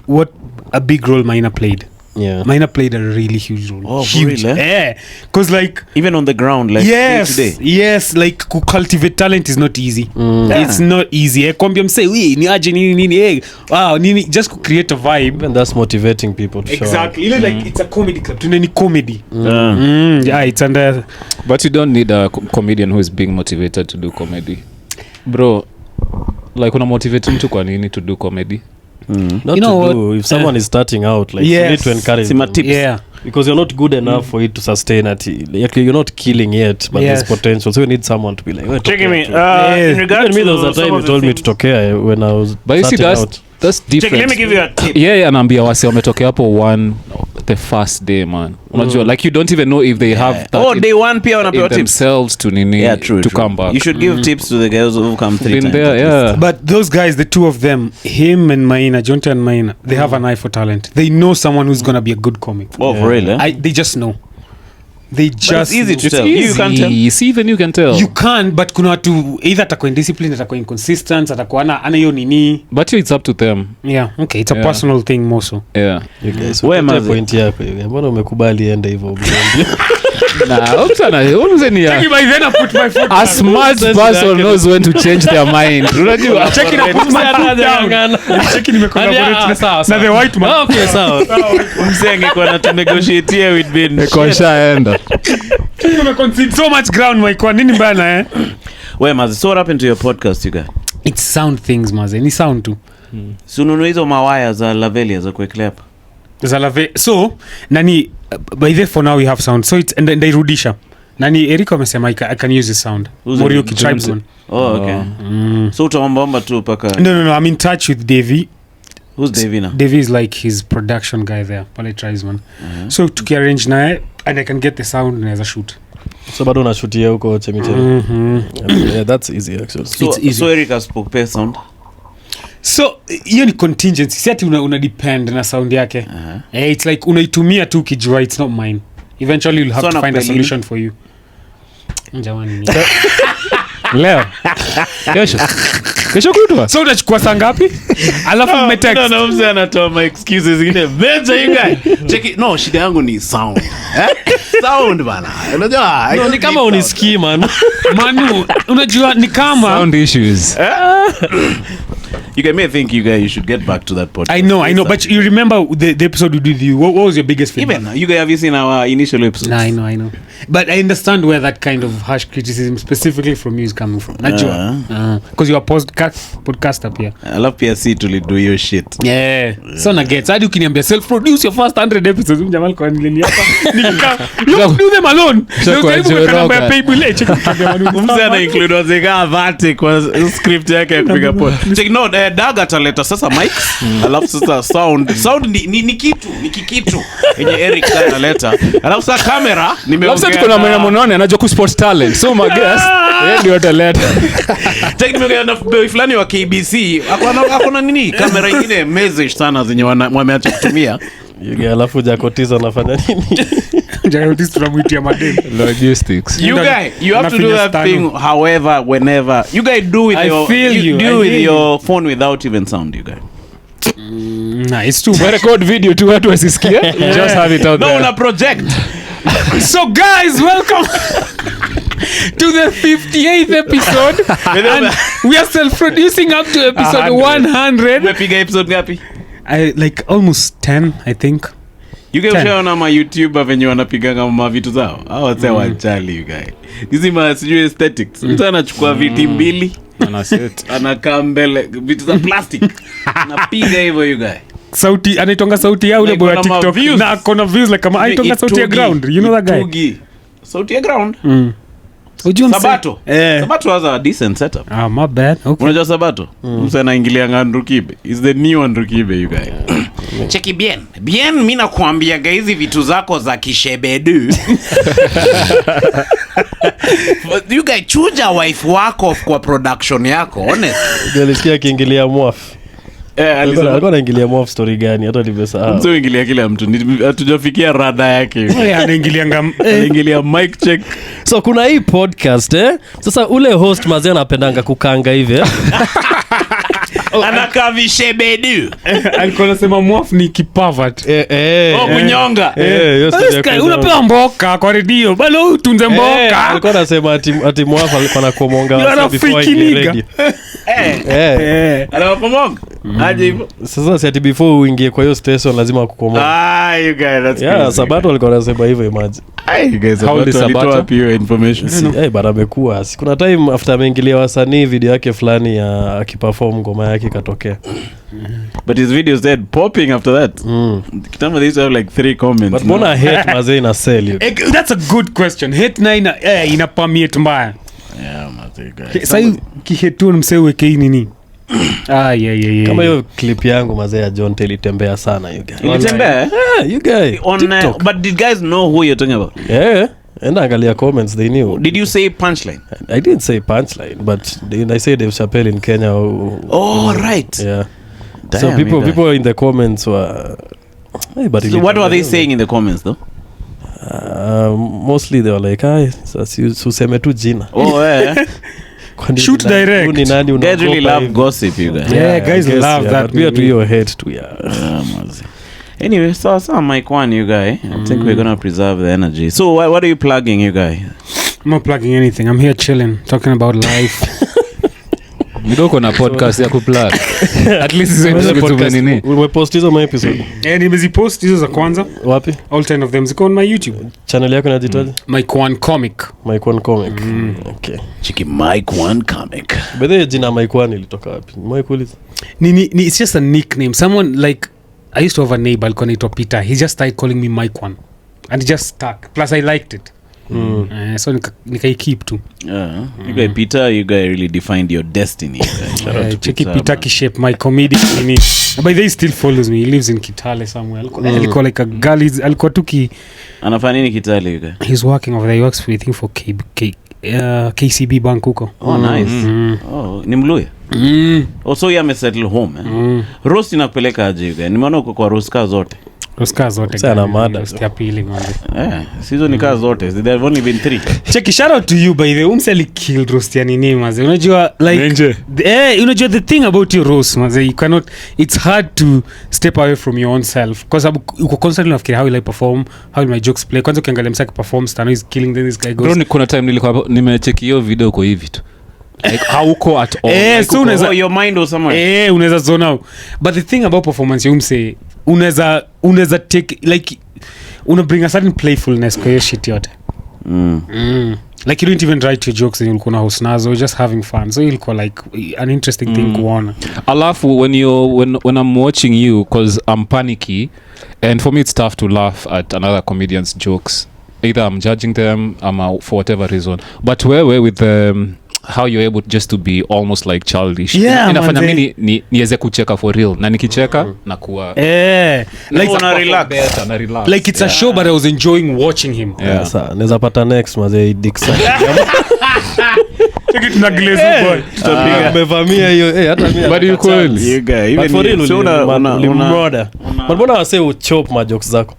what a big role Maina played. Yeah. Maina played a really huge role. Oh, for huge. real, eh? Yeah. Because like Even on the ground, like day to day. yes, like to cultivate talent is not easy. It's not easy. Kwambia mse, "Wee, ni aje nini hey, wow, nini just to create a vibe." Even that's motivating people to show up. Exactly. Like it's a comedy club. Tuneni comedy. Yeah. Yeah, it's under But you don't need a comedian who is being motivated to do comedy. Bro, like una motivate mtu kwa nini to do comedy? Not You know to do. If someone is starting out, like you need to encourage Sima them. tips. yeah. Because you're not good enough for it to sustain at like, you're not killing yet, but Yes. there's potential. So you need someone to be like, "Wait, Checking me. okay, Yeah. In regards even me, there to was a some time of you the told me things- to tokea when I was But you see, starting out. that's Check, let me different. give you a tip. Yeah, anaambia wase wametokea hapo the first day, man. Unajua, like you don't even know if they have that Oh, day one pia in wanapewa tips. themselves to nini Yeah, true. to true. come back. You should give tips to the guys who come 3 Been times. there, at least. yeah. But those guys, the two of them, him and Maina, Jonte and Maina, they have an eye for talent. They know someone who's gonna be a good comic. Oh, for real, eh? They just know. They But just it's easy to It's tell. easy. You can tell. See, even you can tell. You can, but kuna watu either atakuwa indisciplined, atakuwa inconsistent, atakuwa ana hiyo nini. But it's up to them. Yeah, okay, it's a Yeah. personal thing more so. Yeah. You guys, Where utetea maze? point yako hiyo. Mbona umekubali ende hivyo? Nah, umsana, unzeni ya. By then I put my foot A smart person knows when to change their mind. Unajua? checking I put my foot down. Checking nimecollaborate na the white man. Okay, sawa. Mse angekuwa natunegotiatia we'd been Konshaenda. Concede so much ground my kwa nini bana Where mazi, so what happened to your podcast you guys? It's sound things maze, ni sound tu. Sununu hizo mawaya za Lavelia za kuekelea hapa. Zalave so nani by the for now we have sound so it's and ndairudisha. Nani Eric amesema I can use this sound. Who's Morioki it? tribesman. Oh, okay. So utaombaomba tu paka. No, I'm in touch with Davey. Who's Davina? Davey is like his production guy there, pale tribesman. So tukiarrange naye and I can get the sound naweza shoot. So bado unashutia huko Chemichemi. Yeah, that's easy actually. It's easy. So Eric aspoke sound. So hiyo ni contingency, si ati una depend na sound yake. It's like unaitumia tu ukijua it's not mine. Eventually you'll have So to find a nakupelini? solution for you. Jamani. Leo. Kesho kutwa. So utachukua saa ngapi? Alafu mmetext. No, mse anatoa my excuses zingine. Benza you guys. Check it. No, shida yangu ni sound. Sound bana. Unajua? No, ni kama unisikii man. Manu, unajua ni kama Sound issues. You may think you should get back to that podcast. I know, but you remember the episode we did with you. What was your biggest feedback? Even you guys, have you seen our initial episodes? I know. But I understand where that kind of harsh criticism specifically from you is coming from. Because you're a podcaster pia. I love PSC to do your shit. Yeah. So na get. Hadi ukiniambia self-produce your first 100 episodes. Mjamal kwa nilini hapa. You do them alone. Mse ana include wazeka avate kwa script yake ya kupiga pod. Check no, Daga ataleta sasa mics. Alafu sasa sound ni kitu yenye Eric analeta. Alafu sasa camera nimeongea. Alafu kuna mwana mnone anajua ku sports talent. So my guest yeye ndio ataleta. Check nimeongea na boy fulani wa KBC. Akona nini? Kamera nyingine message sana zenye wameacha kutumia. Yuga alafu Jacotiza anafanya nini? Jacotiza tunamwitia madem. Logistics. You have to do that thing however, whenever. You guys do with your phone without even sound, you guys. Nice too. Record video tu watu wasisikie. Just have it out there. No, una project. So guys, welcome to the 58th episode. And we are self-producing up to episode 100. Umepiga episode ngapi? Like almost 10, I think. You guys ushaona ma YouTuber venye wanapiganga ma vitu zao. Hao wase wachali you guys. Hizi ma sijui aesthetics. Mtu anachukua viti mbili, anakaa mbele vitu za plastic. Anapiga hivyo you guys. Sauti anaitonga sauti ya ule boy wa TikTok. Na kona views like kama aitonga sauti ya ground. You know that guy? Sauti ya ground. Sabato. Sabato has a decent setup. My bad. Okay. Unajua Sabato? Msa anaingilia Andrew Kibe. Is the new Andrew Kibe you guys. Cheki bien mimi nakwambia hizi vitu zako za kishebedu. You guys chuja wife wako kwa production yako honest. Nilisikia akiingilia mwafu. Alikuwa anaingilia mwafu story gani hata nimesahau. Mtu ingilia kila mtu. Hatujafikia rada yake. Anaingilia mic check. So kuna hii podcast sasa ule host mazee anapendanga kukanga hivi Anakaa vishebedu. Alikuwa anasema mwafu ni kipavat. Kunyonga. Unapewa mboka kwa redio. Bado utunze mboka. Alikuwa anasema ati mwafu alikuwa anakomonga before ingie radio. Anapomonga. Aje hivyo. Sasa si ati before uingie kwa hiyo station lazima kukomonga. You guys that's yeah, Sabato alikuwa anasema hivyo imagine. You guys Sabato pure information. Bado amekuwa. Kuna time after ameingilia wasanii video yake fulani ya akiperform ngoma yake katokea. But his videos said popping after that. Kitambo they used to have like 3 comments. But mbona hate mazee ina sell you? That's a good question. Hate na ina permeate mbaya. Yeah, mazee guys. Sasa kihetu msewe kei nini? Yeah. Kama hiyo clip yangu mazee ya John Telly tembea sana you guys. Ilitembea? Yeah, you guys. But did guys know who you're talking about? Yeah. And angalia comments they knew. Did you say punchline? I didn't say punchline, but I said Dave Chappelle in Kenya. Right. Yeah. Damn, so people in the comments were so what were they saying in the comments though? Mostly they were like, useme tu jina. Shoot direct. Guys really love gossip, you guys. Yeah, guys love that. We are to your head too, Anyway, so mic one, you guys. I think we're gonna preserve the energy. So what are you plugging, you guys? I'm not plugging anything. I'm here chilling, talking about life. Midoko na podcast ya kuplug. At least hizo episode nini? Umepost hizo my episode. Nimezipost hizo za kwanza. Wapi? All 10 of them ziko on my YouTube. Channel yako inajitaje? Mike One Comic. Mike One Comic. Okay. Chiki Mike One Comic. By the way, jina Mike One ilitoka wapi? Mike Willis. It's just a nickname. Someone like I used to have a neighbor alikuwa anaitwa Peter. He just started calling me Mike One. And it just stuck. Plus I liked it. So nikai keep too. You guys Peter, you guys really defined your destiny. Shout out to Peter. Peter Kishape, my comedian. But he still follows me. He lives in Kitale somewhere. Alikuwa like a girl. Alikuwa tuki. Anafanya nini Kitale you guys? He's working over there. He works for I think for KCB Bank huko. Oh nice. Ni Mluya. Also yeye amesettle home. Roast inakupeleka aje you guys? Nimeona uko kwa roast zote. Oscar zote sana mada ya pili ng'ombe season ni kazi zote there have only been 3 check shout out to you by the umseli killed roast ya nini maze unajua like unajua the thing about your roast maze you cannot it's hard to step away from your own self because uko constantly unafikiria how will I perform how will my jokes play kwanza ukiangalia msaki perform Stano is killing then this guy goes bro kuna time nilikuwa nimecheki hiyo video kwa hivi tu like hauko at all Eh, like, so unaweza- Oh, your mind was somewhere. unaweza zone out. But the thing about performance ya umse unaweza take like una bring a certain playfulness kwa hiyo shit yote. Like you didn't even write your jokes and ulikuwa na host nazo, just having fun, so ilikuwa like an interesting thing kuona. alafu when I'm watching you because I'm panicky and for me it's tough to laugh at another comedian's jokes, either I'm judging them for whatever reason, but wewe with how you're able just to be almost like childish, inafanya mimi niweze kucheka for real, na nikicheka na kuwa Like una relax. na relax. like it's a show but I was enjoying watching him. Yeah. Sasa naweza pata next mazee Dickson. Check it na glaze boy. Umevamia hiyo hata mimi. But you kweli. You guy, But even for real you. So ulimroda. But mbona wase uchop ma jokes zako?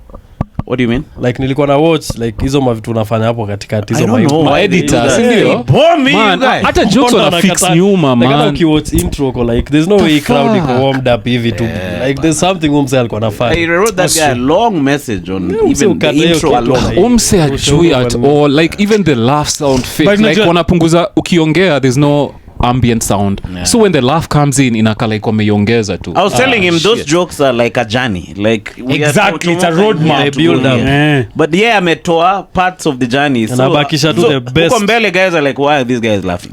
what do you mean? Like nilikuwa na watch like hizo mavitu unafanya hapo katikati hizo I don't know. My editor, si ndio? Bore me, Man, you guy. hata jokes Mbona wana fix wanakataa? nyuma Like hata man. ukiwatch intro ko like there's no way crowd iko warmed up hivi tu. Like there's something umse alikuwa I anafanya. wrote that guy a long message on even the ukata hiyo intro kitu alone. like- Umse ajui at all, like even the laugh sound fake, But like unajua- wanapunguza ukiongea there's no ambient sound, so when the laugh comes in inakala like wameiongeza tu. I was telling him those shit. jokes are like a journey, like we are Exactly, it's a talking roadmap. here They build to- up. yeah. But yeah, ametoa parts of the journey. Anabakisha tu the best. Huko mbele guys are like, why are these guys laughing?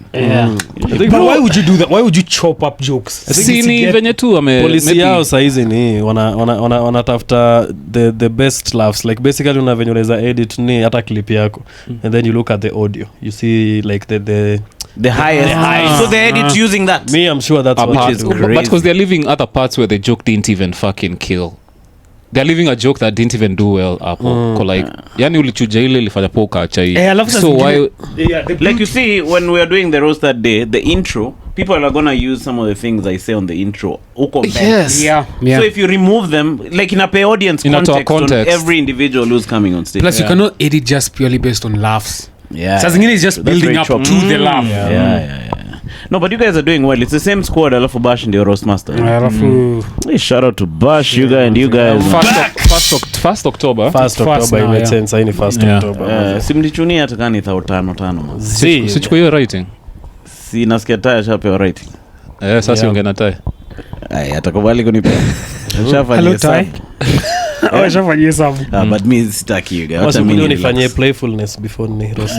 But why would you do that? Why would you chop up jokes? Sini venye tu Policy maybe- yao saizi ni wanatafuta the best laughs like basically una venye unaweza edit ni hata clip yako and then you look at the audio you see like the The highest. So they edit using that. me I'm sure that's what apart, is they do. crazy. but because they're leaving other parts where the joke didn't even fucking kill, they're leaving a joke that didn't even do well hapo like yani ulichuja ile ilifanya po ukaacha hii, alafu so zingine- why Like you see, when we are doing the roast that day, the intro, people are gonna use some of the things I say on the intro. Huko mbele. yes Yeah. So if you remove them, like in a pay audience Inatoa context, on context. every individual who's coming on stage. Plus you cannot edit just purely based on laughs. Yeah. Saa zingine is just That's building very up chopped. to the laugh. Yeah. No, but you guys are doing well. It's the same squad. Alafu Bash ndio roast master. Alafu Hey, shout out to Bash, you guys, and you guys. first October first October now, in yeah. sense ni first Yeah. October Simlichunia hata kani 5 Z sichukua hiyo writing si nasikia taya shapewa rating. sasa Yeah. ongea na tai Ay, atakubali kunipea. Hello, Shafanya Tai. hesabu. shafanyia hesabu. But me sitaki you guys. wasi Wacha mimi mimi relax. nifanyie playfulness before ni roast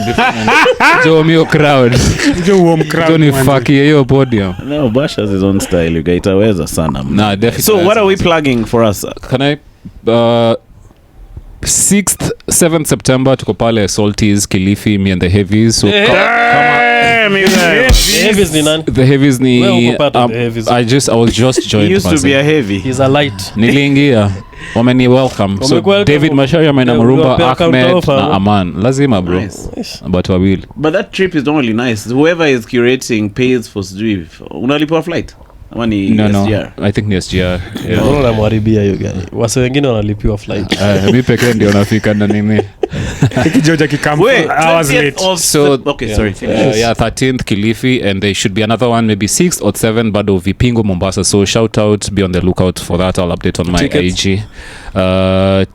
jo mio crowd Ndio warm crowd, jo ni manze. fuck hiyo podium. No, Bash has his own style. You guys itaweza sana. Nah, definitely. So what are we plugging for us? Can I 6th 7th September tuko pale Salties Kilifi, me and the Heavies, so Damn, you guys. Heavies ni nani the Heavies ni Wewe uko part of the Heavies. I was just He joined used to be a heavy. he's a light niliingia wameni welcome, so Wamekuwelcome. David Mashari amena Yeah, Marumba, uliwapea Ahmed counter offer, na no? Aman lazima bro Nice. but wawili But that trip is normally nice. Whoever is curating pays for sijui. Unalipwa flight? Ama ni no SGR? I think ni SGR yeah. mbona unamharibia hiyo guy wase wengine wanalipiwa flight Mi pekee ndio nafika na nini Kijoja kikam Wait, hours 20th late. of So, okay, sorry. Finish. yeah 13th Kilifi, and there should be another one maybe 6th or 7th bado Vipingo Mombasa, so shout out, be on the lookout for that. I'll update on my Tickets? IG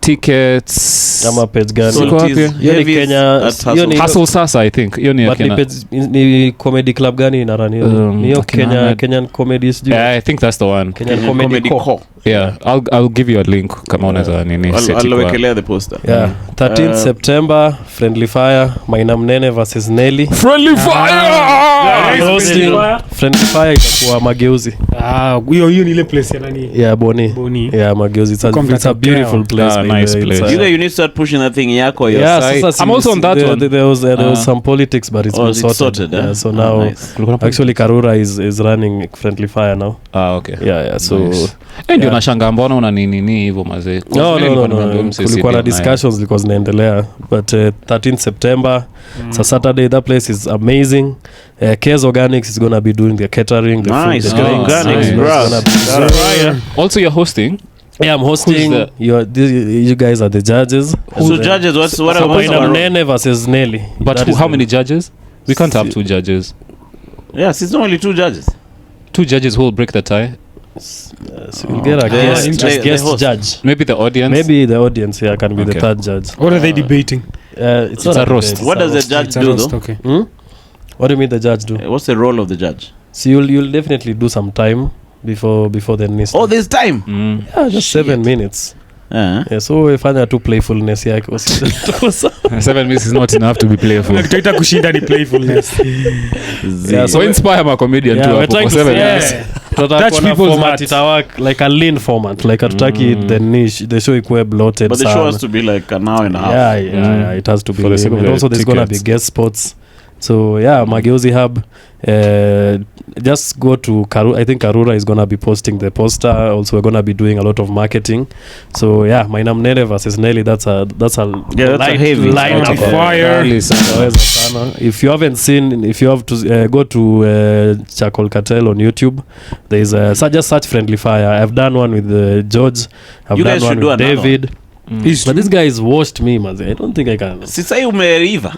tickets ama page gani Siko wapi? Salties, Hiyo ni Heavies Kenya- at hiyo ni- Hustle sasa I think hiyo ni ya but ni, Kenya. page, ni comedy club gani inarani Um, hiyo akina Kenya Ahmed. Kenyan comedy sijui Yeah, I think that's the one. Kenyan comedy co Co. Yeah, I'll give you a link kama unaweza nini set I'll kwa- wekelea the poster. yeah 13th September Friendly Fire Maina Mnene versus Nelly Friendly fire. Hosting Friendly Fire itakuwa Mageuzi Hiyo ni ile place ya nani? yeah Boni Boni. yeah Mageuzi it's a Come beautiful place Ah, by the nice way. place. It's a- You guys, you need to start pushing that thing yako your yeah side. sasa I'm also on that one. there was some politics but it's Oh, been it's sorted, sorted, yeah, eh? so Oh, now nice. actually Karura is running Friendly Fire now Okay. yeah so Nice. Ndio nashanga mbona una nini hivyo mazee. no kulikuwa na discussions zilikuwa zinaendelea but 13th September it's a Saturday. That place is amazing. Cares Organics is gonna be doing the catering, the Nice. food, the drinks. Organics, It's bro. gonna be- Also you're hosting. yeah, I'm Who's hosting. the- You guys are the judges. So judges, what So are Maina Mnene versus Nelly. But That who, is how the- many judges? We can't have 2 judges. Yes, it's only 2 judges. 2 judges who will break the tie. So you'll get a guest, interesting. a guest The host. judge. Maybe the audience. Maybe the audience here can be the Okay. 3rd judge. What are they debating? It's a roast. debate, What it's does the roast. judge It's a do roast, though? okay. Hmm? What do you mean the judge do? What's the role of the judge? So you'll definitely do some time before the NIS. Oh, there's time. Yeah, just 7 minutes. Yeah, so ifanya tu playfulness yake 7 minutes is not enough to be playful. Nakitaita kushinda ni playfulness. Yeah, So inspire my comedian yeah, too we're hapo trying for to 7 say, minutes. Touch people's format hearts. itawak like a lean format like hatutaki the niche the show ikuwe bloated But the show sana. has to be like an hour and a half. Yeah, it has to be For the sake lean. of And the also there's gonna be tickets. guest spots. So yeah, Mageuzi Hub, just go to I think Karura is gonna be posting the poster. Also, we're gonna be doing a lot of marketing. So yeah, Mainam Nene versus Nelly. That's a That's a heavy line That's up. a fire. Inaweza sana. If you haven't seen, if you have to go to Chakol Cartel on YouTube, there is just search Friendly Fire. I've done one with George. I've You done guys one should do with another David. But this guy has washed me, mazi. I don't think I can. Sisai umeiva.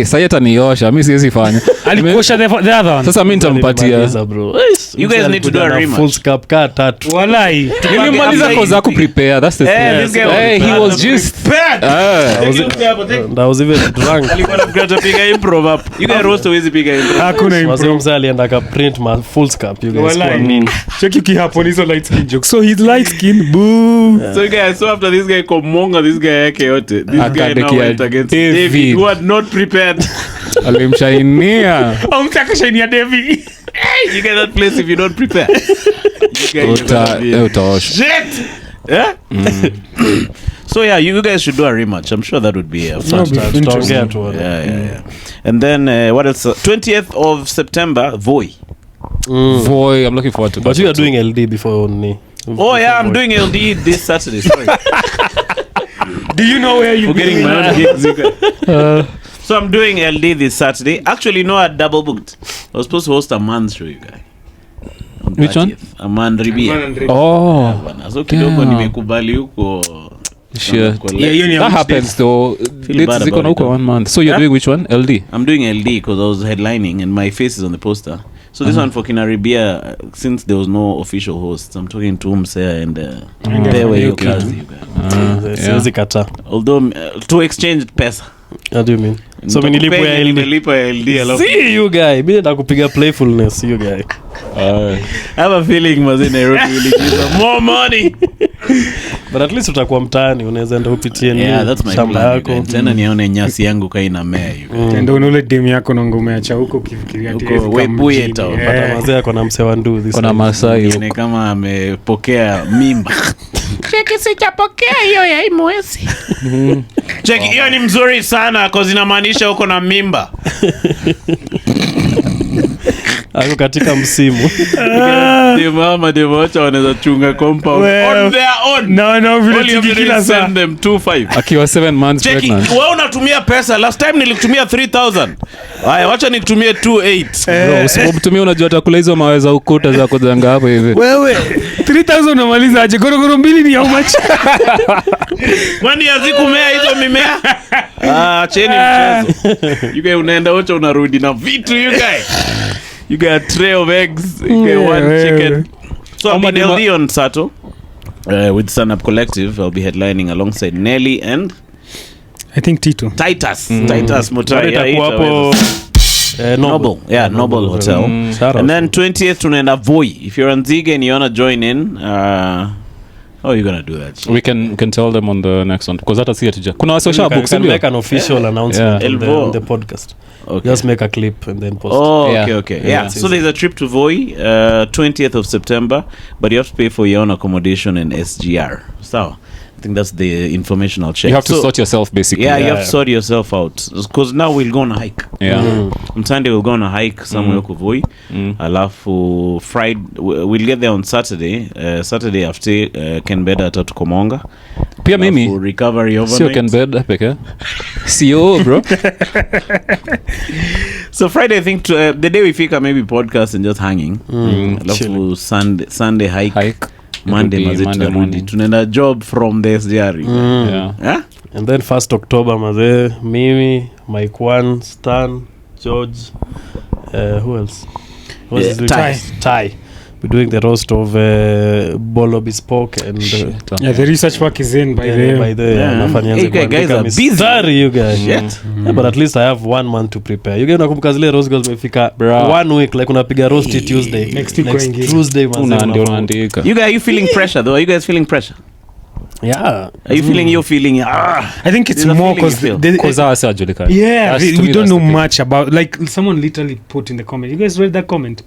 Sayeta niosha mi siwezi fanya Alikuosha the other one. sasa mi nitampatia Nilimaliza, bro. You guys need to do a rematch. Full scap ka tatu. Walai. nilimaliza After koza kuprepare that's the This thing guy hey, he was just prepared. And I was even drunk. Alikuwa anafikiria atapiga improv hapo. You guys roast huwezi piga improv. Hakuna Wazee improve. mzee alienda ka print ma full scap. You guys Walai. kwa nini? Check ukihapon hizo light skin jokes. So he's light skin. Boo. So you guys, so after this guy komonga this guy yake yote. This guy now Akadekia went against David. David who had not prepared. alimshainia Umtakashainia Devi. You get that place if you don't prepare. You guys gonna be- utaosha Shit. Yeah? So yeah, you guys should do a rematch. I'm sure that would be a fun. Tutaongea tu. Yeah. And then what else? 20th of September, Voi. boy I'm looking forward to that. But you are doing LD before me. Oh yeah, I'm doing LD this Saturday. Sorry. Do you know where you Forgetting my own gigs. You guys. So I'm doing LD this Saturday. Actually, no, I double booked. I was supposed to host a man's show, you guys. On Which one? 30th. A man ribia. Oh Bana. So kidogo Damn. nimekubali huko. shit Yeah, you know that happens though Feel bad dates ziko about na it, huko though. 1 month so you're Huh? doing which one LD I'm doing LD because I was headlining and my face is on the poster. So this one for Kinaribia, since there was no official host, I'm talking to Umsea and Pewe hiyo kazi, you guys. Siwezi kata. Although to exchange pesa. What do you mean? So mimi nilipo ya LD. Nilipo LD alafu. See you guy. Mimi nataka kupiga playfulness you guy. I have a feeling mazee Nairobi will give you more money. But at least utakuwa mtaani unaweza enda upitie Yeah, that's my shamba plan. yako. Tena nione nyasi yangu kaina mea you. Ndio unule demu yako na ngome ya cha huko ukifikiria ati Huko hawezi kama Webuye mjini. town. Yeah. Pata mazee yako na msewa ndu this kuna time. Masai Nione kama amepokea mimba. Cheki sijapokea hiyo ya imwezi. Cheki hiyo ni mzuri sana cause inamaanisha uko na mimba. Ako katika msimu. Ndio mama ndio wacha wanaweza chunga compound Well, on their own. No, vile All you have tiki to do kila is saa. send them 2-5. akiwa 7 months Cheki, pregnant wewe unatumia pesa. Last time nilikutumia 3,000. Haya, wacha nikutumie 2,800. bro usipomtumia unajua atakula hizo maweza ukuta za kuzanga hapo hivi Wewe 3000 unamaliza aje? Gorogoro mbili ni how much? Kwani hazikumea hizo mimea? Cheni mchezo. You guys unaenda wote unarudi na vitu you guys. You get a tray of eggs, you get one chicken. So I'll be LD on Sato with Stand Up Collective. I'll be headlining alongside Nelly and I think Tito. Titus. Titus Mutai. Itakuwa hapo Noble. Yeah, Noble Hotel. Shout And out. then 20th tunaenda Voi. If you're on Zige and you wanna join in, how are you gonna do that? we can tell them on the next one because hata si atuja kuna wasosha You books can ndio make an official announcement Yeah. on the- Elvo. on the podcast. Okay. Just make a clip and then post. Oh, Yeah. okay. Yeah. Yeah. So there's a trip to Voi, 20th of September, but you have to pay for your own accommodation and SGR. So I think that's the information I'll check. you have to So, sort yourself basically Yeah, you have to sort yourself out because now we'll go on a hike. yeah On Sunday we'll go on a hike somewhere huko Voi. Alafu Friday we'll get there on Saturday. Saturday after Ken Beda atatukomonga. pia Alafu mimi recovery sio overnight. can bed peke sio bro So Friday I think the day we fika maybe podcast and just hanging. Alafu Sunday hike. hike Monday It'll be mazee Monday tunarudi. morning. Tunaenda job from the SGR. yeah Yeah? And then 1st October mazee, mimi, Mike One, Stan, George, who else? What's his name? Ty. Ty. we're doing the roast of Bolo Bespoke and Yeah, the research work is in by nafanya You guys are busy. Sorry, you guys. Shit. Yeah, but at least I have 1 month to prepare. You guys nakumbuka zile roast girls mefika Bro. 1 week like unapiga roast Tuesday. Next week wengine. Tuesday manze. unaandika You guys, are you feeling pressure though? Are you guys feeling pressure? Yeah. Are you feeling you're feeling I think it's There's a more feeling you feel. because hawasi wajulikana. yeah, That's- to we me, don't that's know the thing. much about, like someone literally put in the comment. You guys read that comment?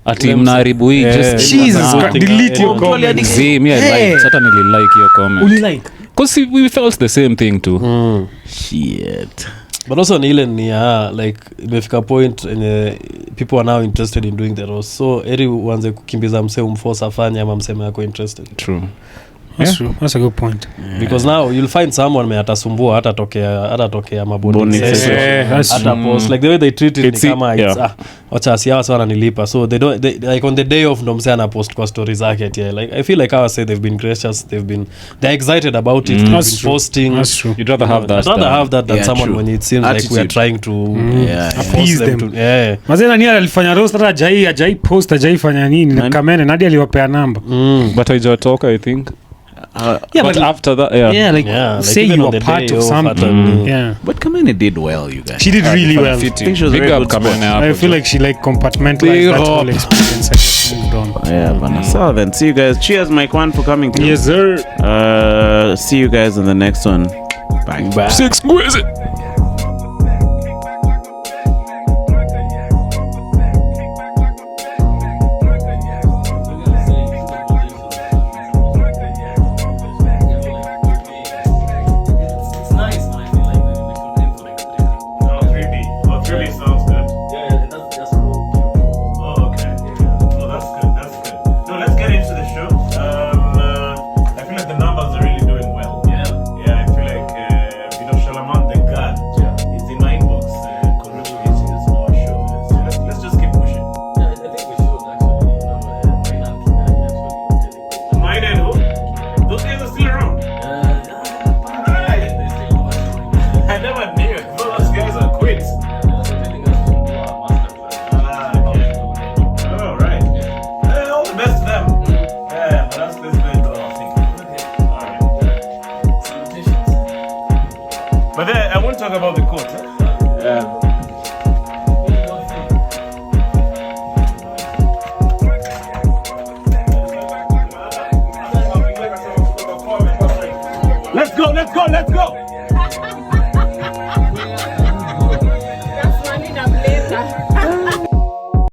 Ati mnaharibu hii just Jesus Nah. Christ, delete your Mtu comment. aliandika- See, me I Hey. liked. Hata nililike your comment. Uli like? Cause we felt the same thing too. Shit. But also ni ile ni like imefika point people are now interested in doing the roast. So eri uanze kukimbiza msee umforce afanye ama mseme yako interested. True. That's true. That's a good point. Because now you'll find someone me atasumbua hata tokea maboni Boni session. session. Yeah, that's Hata post like the way they treat it It's ni kama yeah. it's wacha siawa sana nilipa, so they don't like on the day of ndo msee ana post kwa stories zake yeah. Like I feel like I say they've been gracious, they're excited about it, they've That's been true. posting. That's true. You'd rather have that. I'd rather have that than Yeah, someone true. when it seems like we are Attitude. trying to Yeah. force Appease them them. to yeah. Mazena ni alifanya roast hata ajai post ajai fanya nini na Nani? kamene nadi aliwapea namba. But haijatoka I think. Yeah, but but after that, yeah. yeah, like Yeah, like say even you on are the part day of of something. Yeah. But Kamene did well, you guys. She did really well. I think she was a Big very up good sport. Kamene hapo. I feel like she like compartmentalized Big that up. whole experience and just moved on. Yeah, but so then see you guys. Cheers, Mike One, for coming through. Yes, sir. See you guys in the next one. Bye. Exquisite. But then I won't talk about the court. Let's go.